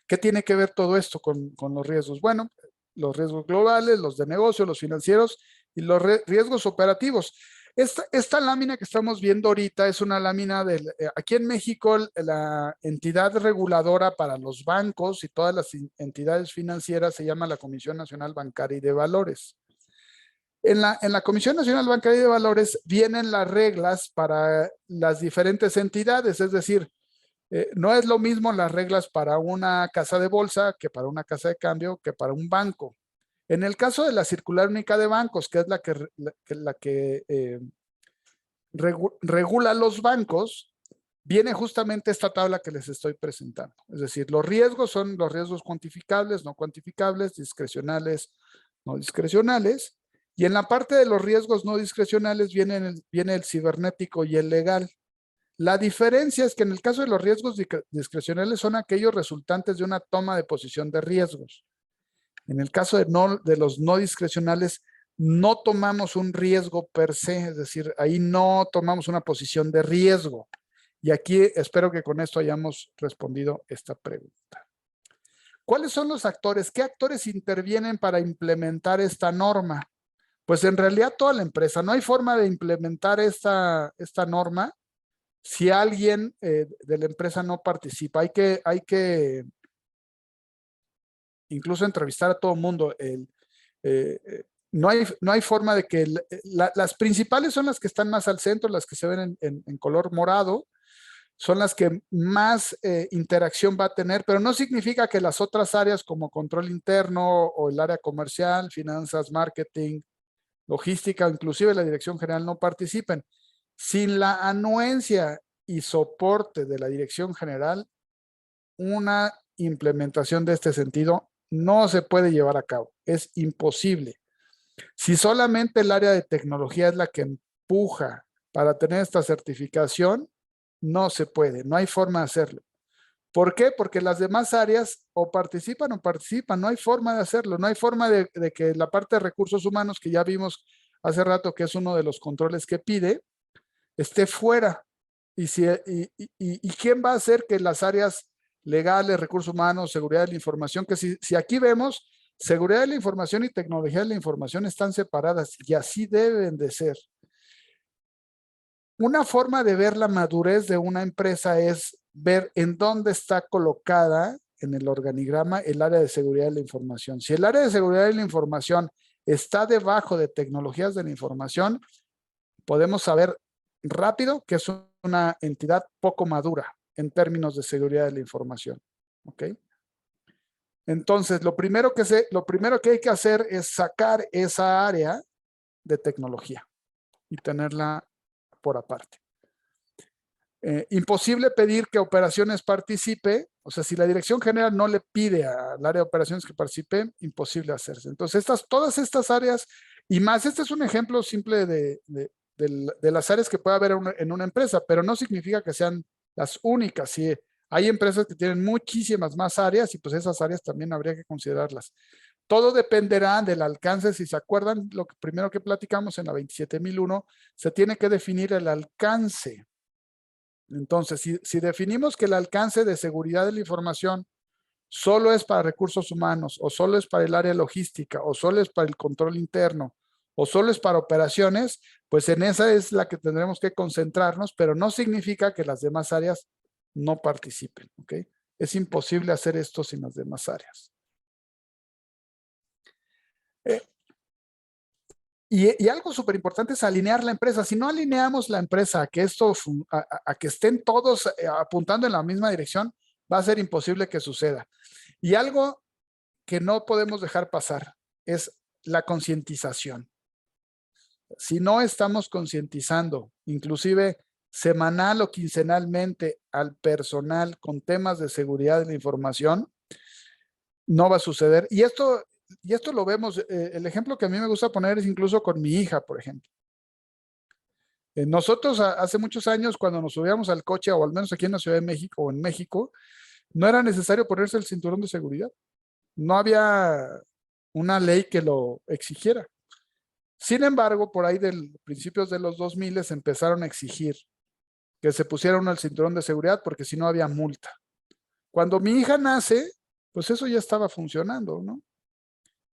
¿Qué tiene que ver todo esto con los riesgos? Bueno, los riesgos globales, los de negocio, los financieros y los riesgos operativos. Esta lámina que estamos viendo ahorita es una lámina aquí en México, la entidad reguladora para los bancos y todas las entidades financieras se llama la Comisión Nacional Bancaria y de Valores. En la Comisión Nacional Bancaria y de Valores vienen las reglas para las diferentes entidades, es decir, no es lo mismo las reglas para una casa de bolsa que para una casa de cambio que para un banco. En el caso de la circular única de bancos, que es la que regula los bancos, viene justamente esta tabla que les estoy presentando. Es decir, los riesgos son los riesgos cuantificables, no cuantificables, discrecionales, no discrecionales. Y en la parte de los riesgos no discrecionales viene el cibernético y el legal. La diferencia es que en el caso de los riesgos discrecionales son aquellos resultantes de una toma de posición de riesgos. En el caso de los no discrecionales, no tomamos un riesgo per se, es decir, ahí no tomamos una posición de riesgo. Y aquí espero que con esto hayamos respondido esta pregunta. ¿Cuáles son los actores? ¿Qué actores intervienen para implementar esta norma? Pues en realidad toda la empresa. No hay forma de implementar esta norma si alguien de la empresa no participa. Hay que incluso entrevistar a todo el mundo. No hay forma de que las principales son las que están más al centro, las que se ven en color morado, son las que más interacción va a tener, pero no significa que las otras áreas como control interno o el área comercial, finanzas, marketing, logística, inclusive la dirección general no participen. Sin la anuencia y soporte de la dirección general, una implementación de este sentido no se puede llevar a cabo. Es imposible. Si solamente el área de tecnología es la que empuja para tener esta certificación, no se puede, no hay forma de hacerlo. ¿Por qué? Porque las demás áreas o participan, no hay forma de hacerlo, no hay forma de que la parte de recursos humanos, que ya vimos hace rato que es uno de los controles que pide, esté fuera. ¿Y quién va a hacer que las áreas legales, recursos humanos, seguridad de la información, que si aquí vemos, seguridad de la información y tecnología de la información están separadas y así deben de ser? Una forma de ver la madurez de una empresa es ver en dónde está colocada en el organigrama el área de seguridad de la información. Si el área de seguridad de la información está debajo de tecnologías de la información, podemos saber rápido que es una entidad poco madura en términos de seguridad de la información. ¿Ok? Entonces, lo primero que hay que hacer es sacar esa área de tecnología y tenerla por aparte. Imposible pedir que operaciones participe, o sea, si la dirección general no le pide al área de operaciones que participe, imposible hacerse. Entonces, todas estas áreas y más, este es un ejemplo simple de de las áreas que puede haber en una empresa, pero no significa que sean las únicas. Sí, hay empresas que tienen muchísimas más áreas y pues esas áreas también habría que considerarlas. Todo dependerá del alcance. Si se acuerdan, lo primero que platicamos en la 27001, se tiene que definir el alcance. Entonces, si definimos que el alcance de seguridad de la información solo es para recursos humanos, o solo es para el área logística, o solo es para el control interno, o solo es para operaciones, pues en esa es la que tendremos que concentrarnos, pero no significa que las demás áreas no participen, ¿ok? Es imposible hacer esto sin las demás áreas. Y algo súper importante es alinear la empresa. Si no alineamos la empresa a que a que estén todos apuntando en la misma dirección, va a ser imposible que suceda. Y algo que no podemos dejar pasar es la concientización. Si no estamos concientizando, inclusive semanal o quincenalmente al personal con temas de seguridad de la información, no va a suceder. Y esto lo vemos, el ejemplo que a mí me gusta poner es incluso con mi hija, por ejemplo. Nosotros hace muchos años, cuando nos subíamos al coche, o al menos aquí en la Ciudad de México o en México, no era necesario ponerse el cinturón de seguridad. No había una ley que lo exigiera. Sin embargo, por ahí de principios de los 2000 empezaron a exigir que se pusiera uno el cinturón de seguridad porque si no había multa. Cuando mi hija nace, pues eso ya estaba funcionando, ¿no?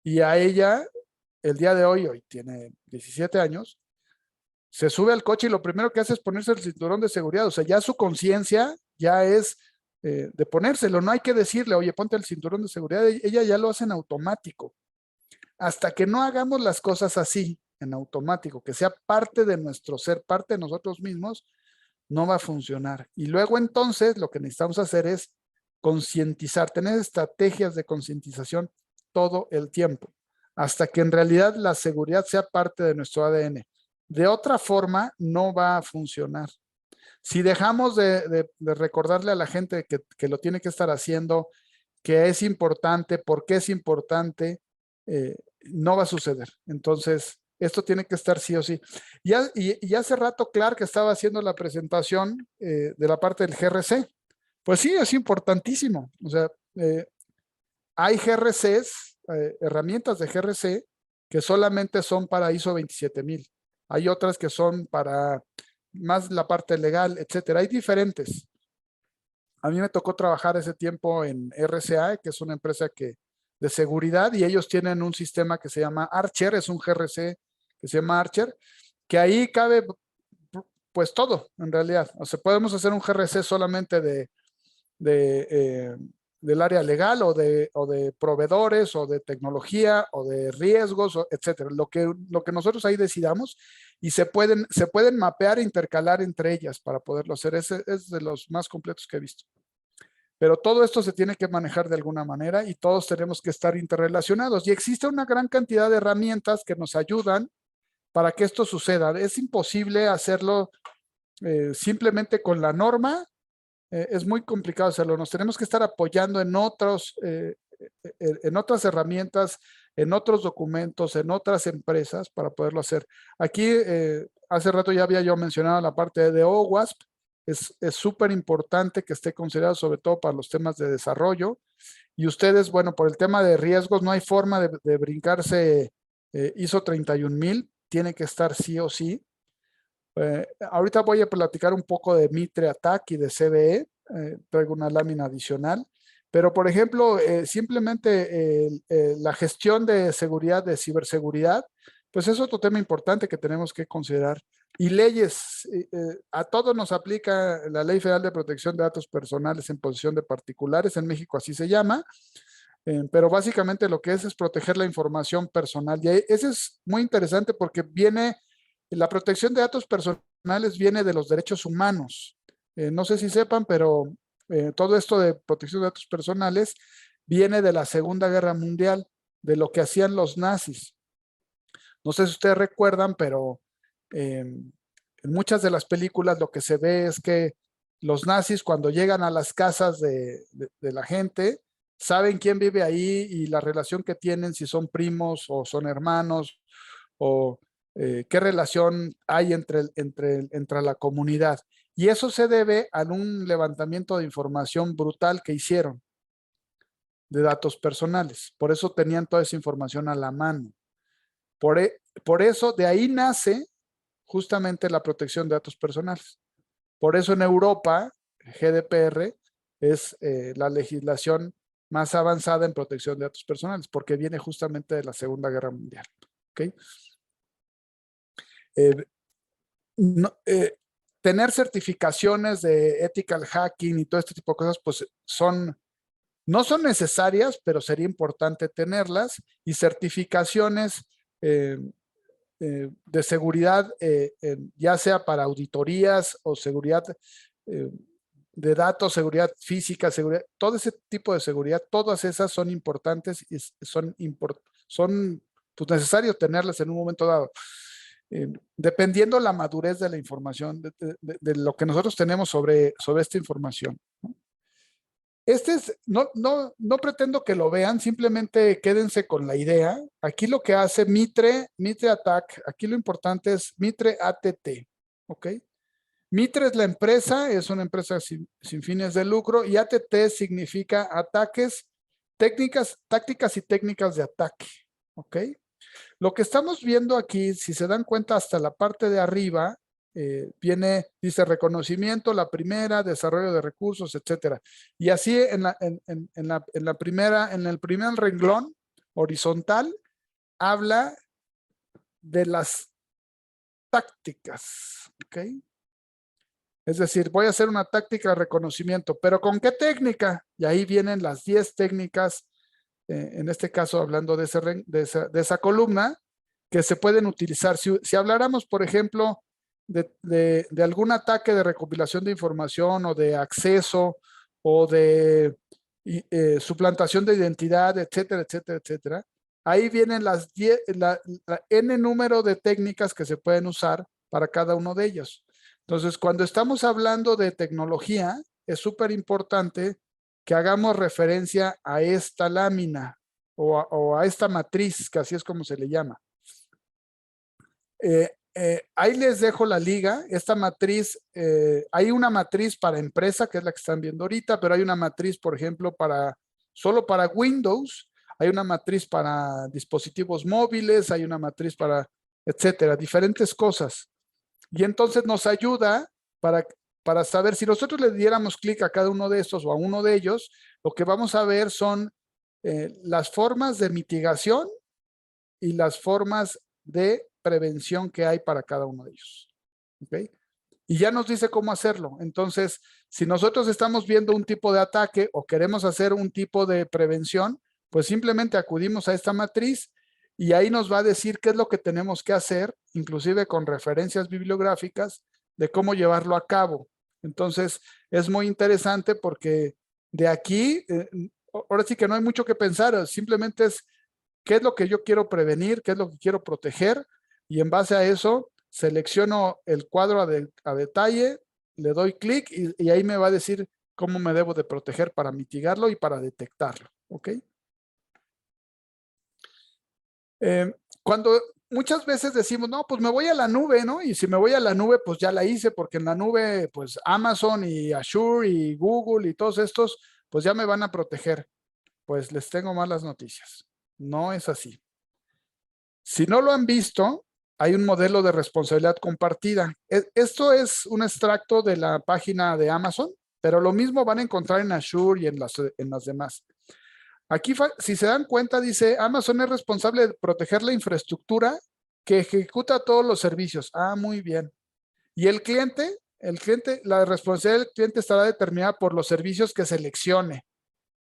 Y a ella, el día de hoy tiene 17 años, se sube al coche y lo primero que hace es ponerse el cinturón de seguridad. O sea, ya su conciencia ya es de ponérselo. No hay que decirle, oye, ponte el cinturón de seguridad. Ella ya lo hace en automático. Hasta que no hagamos las cosas así, en automático, que sea parte de nuestro ser, parte de nosotros mismos, no va a funcionar. Y luego entonces lo que necesitamos hacer es concientizar, tener estrategias de concientización todo el tiempo, hasta que en realidad la seguridad sea parte de nuestro ADN. De otra forma, no va a funcionar. Si dejamos de recordarle a la gente que lo tiene que estar haciendo, que es importante, por qué es importante, no va a suceder. Entonces, esto tiene que estar sí o sí. Y hace rato Clark estaba haciendo la presentación de la parte del GRC. Pues sí, es importantísimo. O sea, hay GRCs, herramientas de GRC que solamente son para ISO 27000. Hay otras que son para más la parte legal, etcétera. Hay diferentes. A mí me tocó trabajar ese tiempo en RCA, que es una empresa de seguridad, y ellos tienen un sistema que se llama Archer, es un GRC que se llama Archer, que ahí cabe pues todo, en realidad. O sea, podemos hacer un GRC solamente del área legal o de proveedores o de tecnología o de riesgos, etcétera. Lo que nosotros ahí decidamos, y se pueden mapear e intercalar entre ellas para poderlo hacer. Es de los más completos que he visto. Pero todo esto se tiene que manejar de alguna manera y todos tenemos que estar interrelacionados. Y existe una gran cantidad de herramientas que nos ayudan para que esto suceda. Es imposible hacerlo simplemente con la norma. Es muy complicado hacerlo. Nos tenemos que estar apoyando en otras herramientas, en otros documentos, en otras empresas para poderlo hacer. Aquí, hace rato ya había yo mencionado la parte de OWASP. Es súper importante que esté considerado, sobre todo para los temas de desarrollo. Y ustedes, bueno, por el tema de riesgos, no hay forma de brincarse ISO 31000. Tiene que estar sí o sí. Ahorita voy a platicar un poco de Mitre Attack y de CVE. Traigo una lámina adicional. Pero, por ejemplo, simplemente la gestión de seguridad, de ciberseguridad, pues es otro tema importante que tenemos que considerar. Y leyes, a todos nos aplica la Ley Federal de Protección de Datos Personales en posesión de particulares. En México así se llama. Pero básicamente lo que es proteger la información personal. Y ese es muy interesante porque la protección de datos personales viene de los derechos humanos. No sé si sepan, pero todo esto de protección de datos personales viene de la Segunda Guerra Mundial, de lo que hacían los nazis. No sé si ustedes recuerdan, pero en muchas de las películas lo que se ve es que los nazis, cuando llegan a las casas de la gente, saben quién vive ahí y la relación que tienen, si son primos o son hermanos, o qué relación hay entre la comunidad. Y eso se debe a un levantamiento de información brutal que hicieron de datos personales. Por eso tenían toda esa información a la mano. Por eso de ahí nace justamente la protección de datos personales. Por eso en Europa, GDPR es la legislación más avanzada en protección de datos personales, porque viene justamente de la Segunda Guerra Mundial. ¿Okay? Tener certificaciones de ethical hacking y todo este tipo de cosas, pues no son necesarias, pero sería importante tenerlas, y certificaciones de seguridad, ya sea para auditorías o seguridad de datos, seguridad física, seguridad, todo ese tipo de seguridad, todas esas son importantes y son pues, necesarios tenerlas en un momento dado. Dependiendo la madurez de la información, de lo que nosotros tenemos sobre esta información. No pretendo que lo vean, simplemente quédense con la idea. Aquí lo que hace Mitre Attack, aquí lo importante es Mitre ATT, ¿ok? Mitre es la empresa, es una empresa sin fines de lucro, y ATT significa ataques, tácticas y técnicas de ataque, ¿ok? Lo que estamos viendo aquí, si se dan cuenta hasta la parte de arriba, dice reconocimiento, la primera, desarrollo de recursos, etcétera. Y así en el primer renglón horizontal, habla de las tácticas, ¿ok? Es decir, voy a hacer una táctica de reconocimiento, pero ¿con qué técnica? Y ahí vienen las 10 técnicas, en este caso hablando de esa columna, que se pueden utilizar. Si habláramos, por ejemplo, de algún ataque de recopilación de información o de acceso o de suplantación de identidad, etcétera, etcétera, etcétera, ahí vienen la N número de técnicas que se pueden usar para cada uno de ellos. Entonces, cuando estamos hablando de tecnología, es súper importante que hagamos referencia a esta lámina o a esta matriz, que así es como se le llama. Ahí les dejo la liga. Esta matriz, hay una matriz para empresa, que es la que están viendo ahorita, pero hay una matriz, por ejemplo, solo para Windows, hay una matriz para dispositivos móviles, hay una matriz para, etcétera, diferentes cosas. Y entonces nos ayuda para saber, si nosotros le diéramos clic a cada uno de estos o a uno de ellos, lo que vamos a ver son las formas de mitigación y las formas de prevención que hay para cada uno de ellos. ¿Okay? Y ya nos dice cómo hacerlo. Entonces, si nosotros estamos viendo un tipo de ataque o queremos hacer un tipo de prevención, pues simplemente acudimos a esta matriz y ahí nos va a decir qué es lo que tenemos que hacer, inclusive con referencias bibliográficas de cómo llevarlo a cabo. Entonces, es muy interesante porque de aquí, ahora sí que no hay mucho que pensar, simplemente es qué es lo que yo quiero prevenir, qué es lo que quiero proteger, y en base a eso selecciono el cuadro a detalle, le doy clic y ahí me va a decir cómo me debo de proteger para mitigarlo y para detectarlo. ¿Ok? Cuando muchas veces decimos, no, pues me voy a la nube, ¿no? Y si me voy a la nube, pues ya la hice, porque en la nube, pues Amazon y Azure y Google y todos estos, pues ya me van a proteger. Pues les tengo malas noticias. No es así. Si no lo han visto, hay un modelo de responsabilidad compartida. Esto es un extracto de la página de Amazon, pero lo mismo van a encontrar en Azure y en las demás. Aquí, si se dan cuenta, dice, Amazon es responsable de proteger la infraestructura que ejecuta todos los servicios. Ah, muy bien. Y el cliente, la responsabilidad del cliente estará determinada por los servicios que seleccione.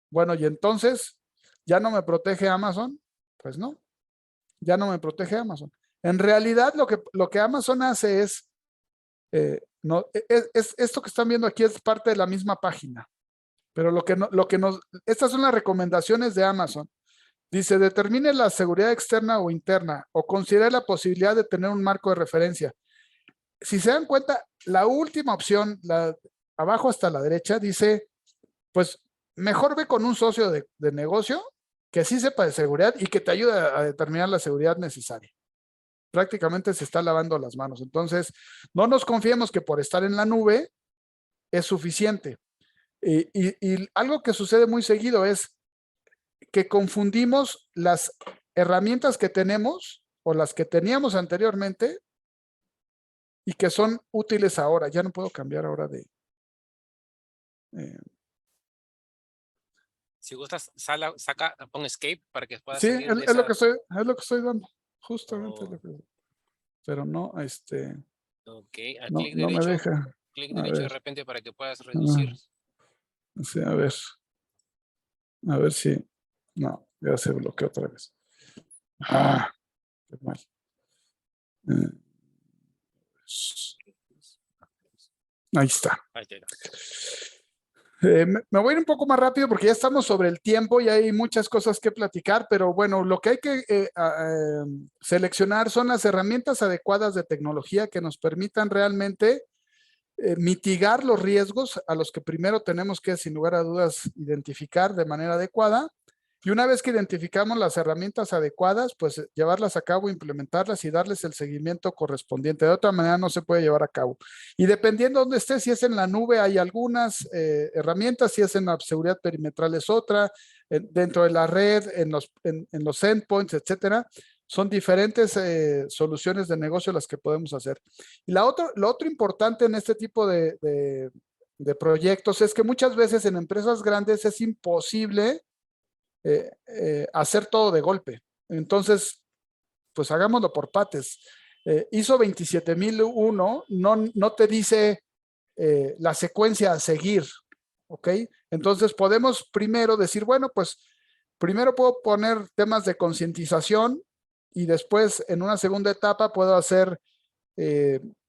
Bueno, y entonces, ¿ya no me protege Amazon? Pues no, ya no me protege Amazon. En realidad, lo que Amazon hace es, esto que están viendo aquí es parte de la misma página. Pero estas son las recomendaciones de Amazon. Dice, determine la seguridad externa o interna o considere la posibilidad de tener un marco de referencia. Si se dan cuenta, la última opción, abajo hasta la derecha, dice, pues mejor ve con un socio de negocio que sí sepa de seguridad y que te ayude a determinar la seguridad necesaria. prácticamente se está lavando las manos. Entonces, no nos confiemos que por estar en la nube es suficiente. Y algo que sucede muy seguido es que confundimos las herramientas que tenemos o las que teníamos anteriormente y que son útiles ahora. Ya no puedo cambiar ahora de... Si gustas, pon escape para que puedas sí, salir de es lo esa. que estoy dando. Justamente Oh, lo que... Pero no, ok, no me deja. clic A derecho de ver, repente para que puedas reducir. sí, a ver si... No, ya se bloqueó otra vez. Ah, qué mal. Ahí está. Ahí te da. Me voy a ir un poco más rápido porque ya estamos sobre el tiempo y hay muchas cosas que platicar, pero bueno, lo que hay que seleccionar son las herramientas adecuadas de tecnología que nos permitan realmente mitigar los riesgos a los que primero tenemos que, sin lugar a dudas, identificar de manera adecuada. Y una vez que identificamos las herramientas adecuadas, pues llevarlas a cabo, implementarlas y darles el seguimiento correspondiente. De otra manera no se puede llevar a cabo. Y dependiendo de dónde esté, si es en la nube hay algunas herramientas, si es en la seguridad perimetral es otra, dentro de la red, en los endpoints, etcétera. Son diferentes soluciones de negocio las que podemos hacer. Y lo otro importante en este tipo de proyectos es que muchas veces en empresas grandes es imposible hacer todo de golpe. Entonces, pues hagámoslo por partes. ISO 27001 no te dice la secuencia a seguir, ¿ok? Entonces podemos primero decir, bueno, pues primero puedo poner temas de concientización y después en una segunda etapa puedo hacer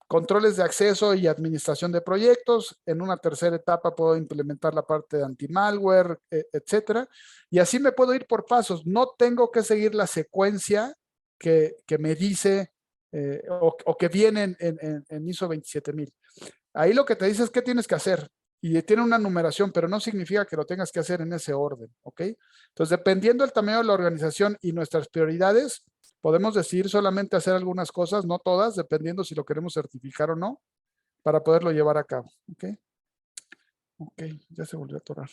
controles de acceso y administración de proyectos. En una tercera etapa puedo implementar la parte de anti-malware, etcétera. Y así me puedo ir por pasos. No tengo que seguir la secuencia que me dice o que viene en ISO 27000. Ahí lo que te dice es qué tienes que hacer. Y tiene una numeración, pero no significa que lo tengas que hacer en ese orden, ¿ok? Entonces, dependiendo del tamaño de la organización y nuestras prioridades, podemos decidir solamente hacer algunas cosas, no todas, dependiendo si lo queremos certificar o no, para poderlo llevar a cabo, ¿ok? Ok, ya se volvió a atorar.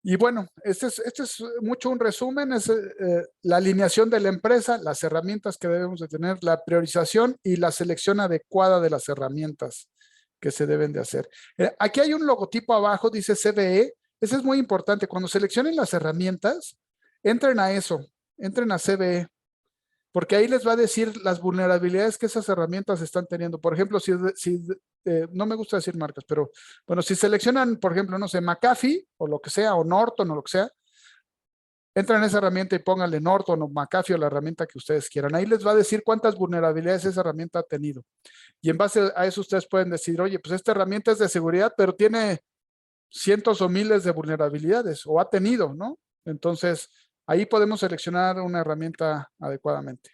Y bueno, este es mucho un resumen, es la alineación de la empresa, las herramientas que debemos de tener, la priorización y la selección adecuada de las herramientas que se deben de hacer. Aquí hay un logotipo abajo, dice CVE, ese es muy importante. Cuando seleccionen las herramientas, entren a eso, entren a CVE, porque ahí les va a decir las vulnerabilidades que esas herramientas están teniendo. Por ejemplo, si no me gusta decir marcas, pero bueno, si seleccionan, por ejemplo, no sé, McAfee o lo que sea, o Norton o lo que sea, entran en esa herramienta y pónganle Norton o McAfee o la herramienta que ustedes quieran. Ahí les va a decir cuántas vulnerabilidades esa herramienta ha tenido. Y en base a eso ustedes pueden decir, oye, pues esta herramienta es de seguridad, pero tiene cientos o miles de vulnerabilidades, o ha tenido, ¿no? Entonces, ahí podemos seleccionar una herramienta adecuadamente.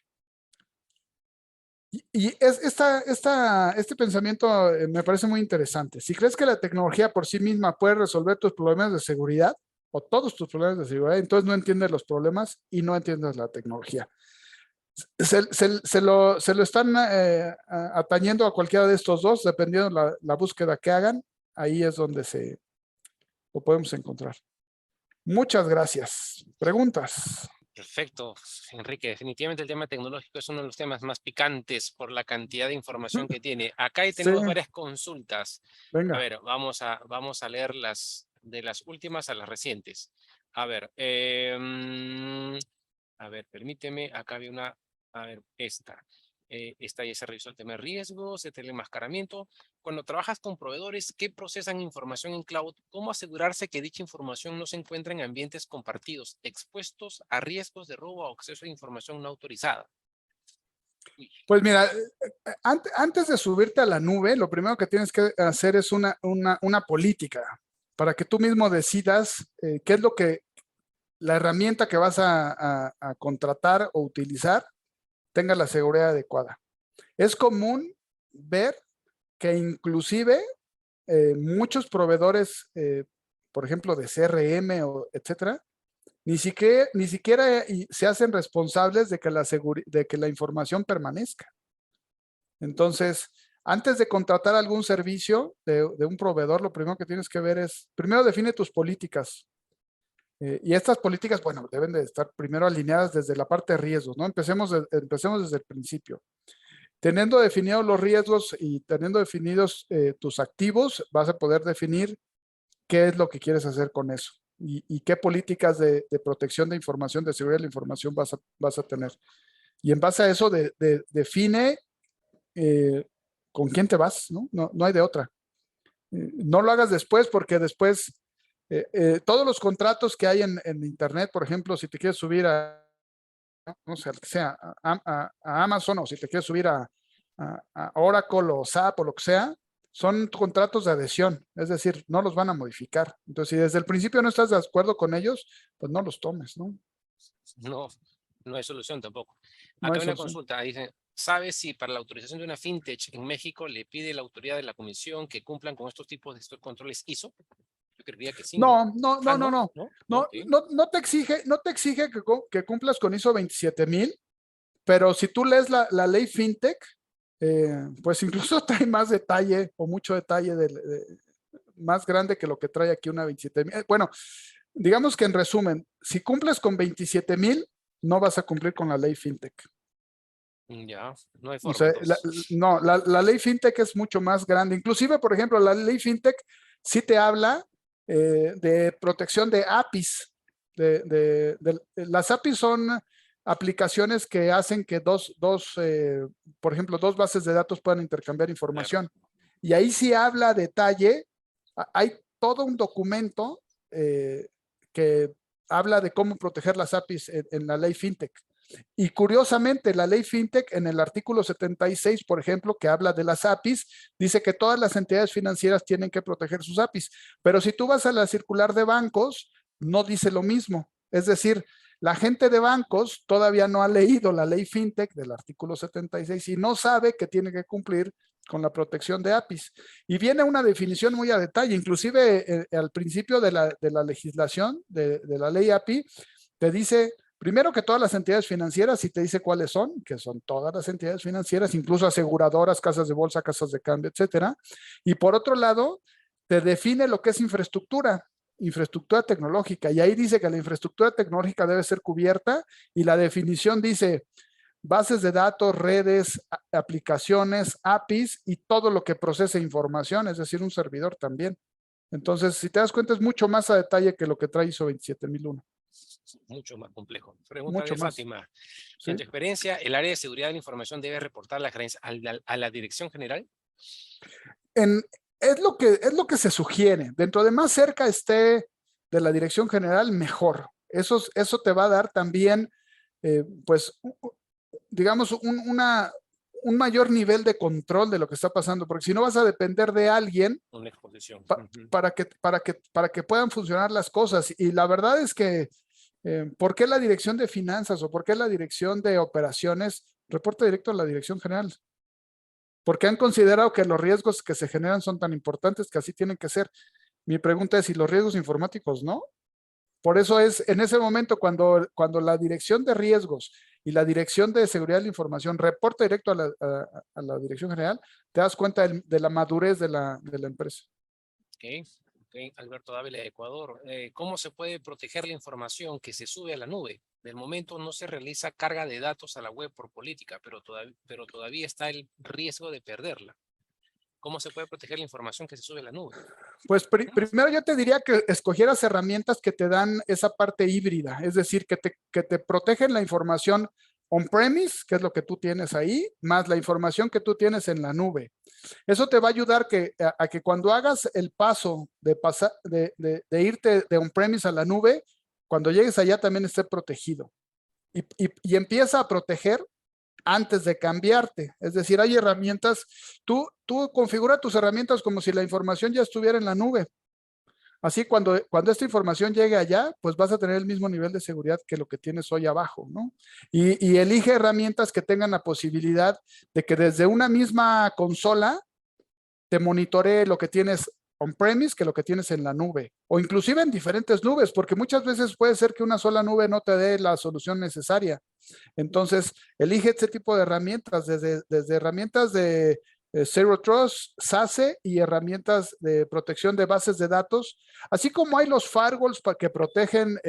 Y este pensamiento me parece muy interesante. Si crees que la tecnología por sí misma puede resolver tus problemas de seguridad o todos tus problemas de seguridad, entonces no entiendes los problemas y no entiendes la tecnología. Se lo están atañendo a cualquiera de estos dos, dependiendo de la búsqueda que hagan. Ahí es donde lo podemos encontrar. Muchas gracias. ¿Preguntas? Perfecto, Enrique. Definitivamente el tema tecnológico es uno de los temas más picantes por la cantidad de información que tiene. Acá Sí, tenemos varias consultas. A venga. ver, vamos a leer de las últimas a las recientes. A ver, permíteme, acá había una, a ver, esta ya se revisó el tema de riesgos, de telemascaramiento. Cuando trabajas con proveedores que procesan información en cloud, ¿cómo asegurarse que dicha información no se encuentra en ambientes compartidos, expuestos a riesgos de robo o acceso a información no autorizada? Uy, Pues mira, antes de subirte a la nube, lo primero que tienes que hacer es una política para que tú mismo decidas qué es lo que la herramienta que vas a contratar o utilizar tenga la seguridad adecuada. Es común ver que inclusive muchos proveedores por ejemplo, de CRM o etcétera, ni siquiera se hacen responsables de que de que la información permanezca. Entonces, antes de contratar algún servicio de un proveedor, lo primero que tienes que ver es, primero define tus políticas. Y estas políticas, bueno, deben de estar primero alineadas desde la parte de riesgos, ¿no? Empecemos desde el principio. Teniendo definidos los riesgos y teniendo definidos tus activos, vas a poder definir qué es lo que quieres hacer con eso y qué políticas de protección de información, de seguridad de la información vas a tener. Y en base a eso define con quién te vas, ¿no? No hay de otra. No lo hagas después porque después todos los contratos que hay en Internet, por ejemplo, si te quieres subir no sé, que sea a Amazon o si te quieres subir a Oracle o SAP o lo que sea, son contratos de adhesión, es decir, no los van a modificar. Entonces, si desde el principio no estás de acuerdo con ellos, pues no los tomes, ¿no? No, no hay solución tampoco. No Acá hay hay una solución. consulta, dice, ¿sabes si para la autorización de una fintech en México le pide la autoridad de la comisión que cumplan con estos tipos de estos controles ISO? Yo creería que sí, ¿no? No Ok. te exige que cumplas con ISO 27000, pero si tú lees la ley FinTech, pues incluso trae más detalle o mucho detalle más grande que lo que trae aquí una 27000. Bueno, digamos que en resumen, si cumples con 27000, no vas a cumplir con la ley FinTech. Ya, no hay O forma sea, entonces. la ley FinTech es mucho más grande. Inclusive, por ejemplo, la ley FinTech sí te habla de protección de APIs. Las APIs son aplicaciones que hacen que por ejemplo, dos bases de datos puedan intercambiar información. Claro. Y ahí sí habla a detalle. Hay todo un documento que habla de cómo proteger las APIs en la ley FinTech. Y curiosamente, la ley FinTech en el artículo 76, por ejemplo, que habla de las APIs, dice que todas las entidades financieras tienen que proteger sus APIs. Pero si tú vas a la circular de bancos, no dice lo mismo. Es decir, la gente de bancos todavía no ha leído la ley FinTech del artículo 76 y no sabe que tiene que cumplir con la protección de APIs. Y viene una definición muy a detalle, inclusive al principio de la legislación de la ley API, te dice primero que todas las entidades financieras, y te dice cuáles son, que son todas las entidades financieras, incluso aseguradoras, casas de bolsa, casas de cambio, etcétera. Y por otro lado, te define lo que es infraestructura tecnológica. Y ahí dice que la infraestructura tecnológica debe ser cubierta y la definición dice bases de datos, redes, aplicaciones, APIs y todo lo que procese información, es decir, un servidor también. Entonces, si te das cuenta, es mucho más a detalle que lo que trae ISO 27001. Mucho más complejo. Pregunta Mucho de más. Fátima. ¿Sí? En tu experiencia, ¿el área de seguridad de la información debe reportar las creencias a la dirección general? Es lo que se sugiere. Dentro de más cerca esté de la dirección general, mejor. Eso te va a dar también, pues, digamos, un mayor nivel de control de lo que está pasando, porque si no vas a depender de alguien Una exposición. para que puedan funcionar las cosas. Y la verdad es que, ¿por qué la dirección de finanzas o por qué la dirección de operaciones reporta directo a la dirección general? Porque han considerado que los riesgos que se generan son tan importantes que así tienen que ser. Mi pregunta es, ¿y los riesgos informáticos no? Por eso es en ese momento cuando la dirección de riesgos y la dirección de seguridad de la información reporta directo a la dirección general, te das cuenta de la madurez de la empresa. Ok, Alberto Dávila de Ecuador. ¿Cómo se puede proteger la información que se sube a la nube? Del momento no se realiza carga de datos a la web por política, pero todavía está el riesgo de perderla. ¿Cómo se puede proteger la información que se sube a la nube? Pues primero yo te diría que escogieras herramientas que te dan esa parte híbrida, es decir, que te protegen la información on-premise, que es lo que tú tienes ahí, más la información que tú tienes en la nube. Eso te va a ayudar a que cuando hagas el paso de irte de on-premise a la nube, cuando llegues allá también esté protegido. Y empieza a proteger antes de cambiarte. Es decir, hay herramientas, tú configura tus herramientas como si la información ya estuviera en la nube. Así cuando esta información llegue allá, pues vas a tener el mismo nivel de seguridad que lo que tienes hoy abajo, ¿no? Y elige herramientas que tengan la posibilidad de que desde una misma consola te monitoree lo que tienes on-premise que lo que tienes en la nube, o inclusive en diferentes nubes, porque muchas veces puede ser que una sola nube no te dé la solución necesaria. Entonces, elige este tipo de herramientas, desde herramientas de Zero Trust, SASE y herramientas de protección de bases de datos, así como hay los firewalls para que protegen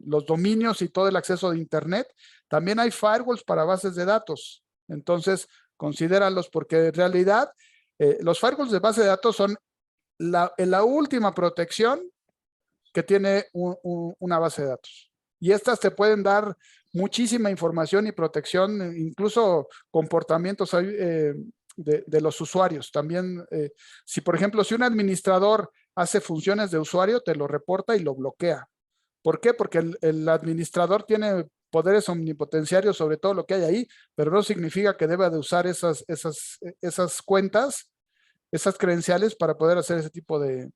los dominios y todo el acceso de Internet, también hay firewalls para bases de datos. Entonces, considéralos porque en realidad los firewalls de base de datos son la última protección que tiene una base de datos. Y estas te pueden dar muchísima información y protección, incluso comportamientos de los usuarios. También, si por ejemplo, si un administrador hace funciones de usuario, te lo reporta y lo bloquea. ¿Por qué? Porque el administrador tiene poderes omnipotenciarios sobre todo lo que hay ahí, pero no significa que deba de usar esas cuentas, esas credenciales para poder hacer ese tipo de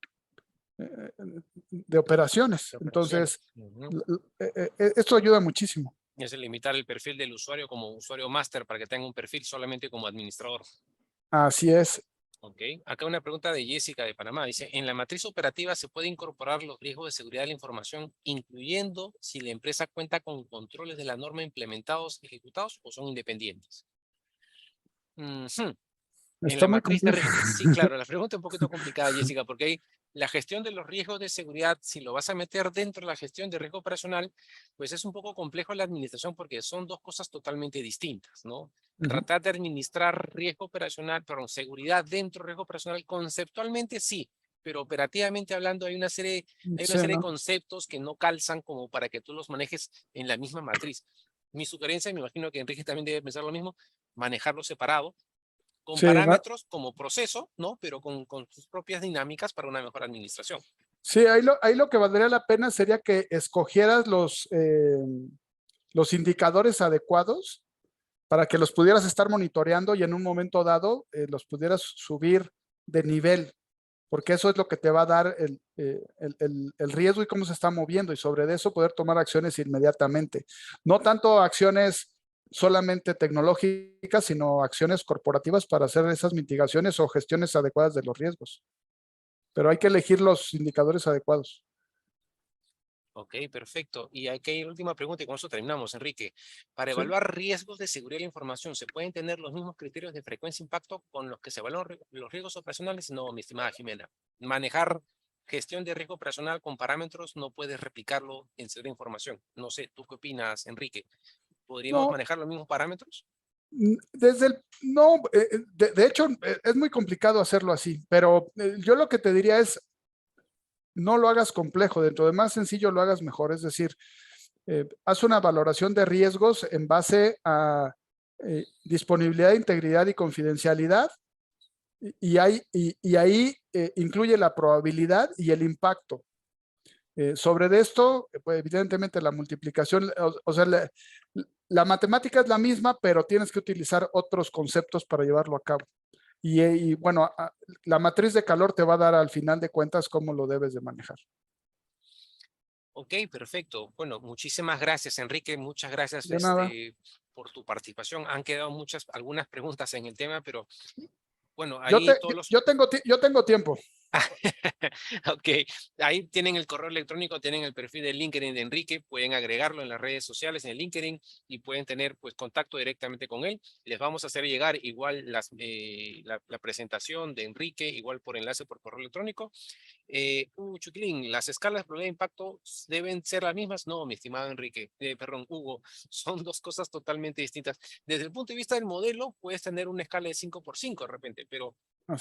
operaciones. Entonces, esto ayuda muchísimo. Es limitar el perfil del usuario como usuario máster para que tenga un perfil solamente como administrador. Así es. Ok, acá una pregunta de Jessica de Panamá. Dice, ¿en la matriz operativa se puede incorporar los riesgos de seguridad de la información, incluyendo si la empresa cuenta con controles de la norma implementados, ejecutados o son independientes? En Está la muy matriz de complejo. riesgos, sí, claro, la pregunta es un poquito complicada, Jessica, porque hay la gestión de los riesgos de seguridad, si lo vas a meter dentro de la gestión de riesgo operacional, pues es un poco complejo la administración porque son dos cosas totalmente distintas, ¿no? Tratar de administrar riesgo operacional, perdón, seguridad dentro de riesgo operacional, conceptualmente sí, pero operativamente hablando hay una serie de conceptos que no calzan como para que tú los manejes en la misma matriz. Mi sugerencia, y me imagino que Enrique también debe pensar lo mismo, manejarlo separado, con parámetros como proceso, ¿no? Pero con sus propias dinámicas para una mejor administración. Sí, ahí lo que valdría la pena sería que escogieras los indicadores adecuados para que los pudieras estar monitoreando y en un momento dado los pudieras subir de nivel, porque eso es lo que te va a dar el riesgo y cómo se está moviendo, y sobre eso poder tomar acciones inmediatamente. No tanto acciones solamente tecnológicas, sino acciones corporativas para hacer esas mitigaciones o gestiones adecuadas de los riesgos. Pero hay que elegir los indicadores adecuados. Ok, perfecto. Y aquí hay última pregunta y con eso terminamos, Enrique. Para Sí. evaluar riesgos de seguridad de la información, ¿se pueden tener los mismos criterios de frecuencia e impacto con los que se evalúan los riesgos operacionales? No, mi estimada Jimena. Manejar gestión de riesgo operacional con parámetros no puedes replicarlo en seguridad de información. No sé, ¿tú qué opinas, Enrique? ¿Podríamos No, manejar los mismos parámetros? no, de hecho, es muy complicado hacerlo así, pero yo lo que te diría es, no lo hagas complejo, dentro de más sencillo lo hagas mejor, es decir, haz una valoración de riesgos en base a disponibilidad, integridad y confidencialidad, y ahí incluye la probabilidad y el impacto. Sobre de esto, pues, evidentemente la multiplicación, o sea, la matemática es la misma, pero tienes que utilizar otros conceptos para llevarlo a cabo. Y bueno, la matriz de calor te va a dar al final de cuentas cómo lo debes de manejar. Ok, perfecto. Bueno, muchísimas gracias, Enrique. Muchas gracias De nada. por tu participación. Han quedado algunas preguntas en el tema, pero bueno, Yo, ahí todos los... yo tengo tiempo. Ok, ahí tienen el correo electrónico, tienen el perfil de LinkedIn de Enrique, pueden agregarlo en las redes sociales, en el LinkedIn, y pueden tener pues contacto directamente con él. Les vamos a hacer llegar igual la presentación de Enrique, igual por enlace por correo electrónico. Chuquilín, ¿las escalas de probabilidad de impacto deben ser las mismas? No, mi estimado Enrique, perdón, Hugo, son dos cosas totalmente distintas. Desde el punto de vista del modelo, puedes tener una escala de 5x5 de repente, pero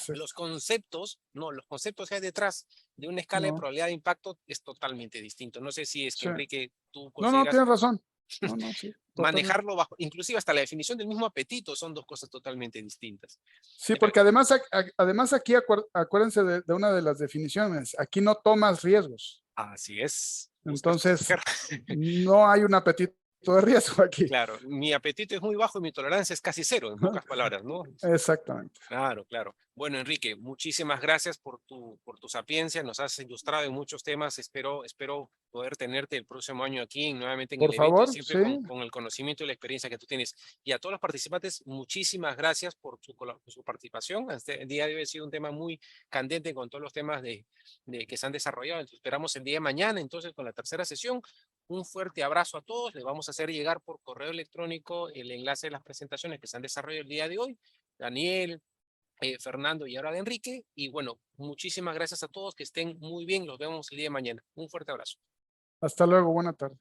los conceptos, no, los conceptos que hay detrás de una escala de No, probabilidad de impacto es totalmente distinto. No sé si es que, sí. Enrique, tú No, consideras tienes razón. No, sí, totalmente. manejarlo bajo, inclusive hasta la definición del mismo apetito son dos cosas totalmente distintas. Sí, porque además aquí acuérdense de una de las definiciones. Aquí no tomas riesgos. Así es. Buscas Entonces, proteger. no hay un apetito de riesgo aquí. Claro, mi apetito es muy bajo y mi tolerancia es casi cero, en pocas palabras, ¿no? Exactamente. Claro, claro. Bueno, Enrique, muchísimas gracias por tu sapiencia. Nos has ilustrado en muchos temas. Espero poder tenerte el próximo año aquí nuevamente en el Por evento, favor, siempre sí. con el conocimiento y la experiencia que tú tienes. Y a todos los participantes, muchísimas gracias por su participación. El día de hoy ha sido un tema muy candente con todos los temas de que se han desarrollado. Entonces, esperamos el día de mañana, entonces, con la tercera sesión. Un fuerte abrazo a todos. Les vamos a hacer llegar por correo electrónico el enlace de las presentaciones que se han desarrollado el día de hoy. Daniel, Fernando y ahora de Enrique. Y bueno, muchísimas gracias a todos, que estén muy bien, los vemos el día de mañana. Un fuerte abrazo. Hasta luego, buena tarde.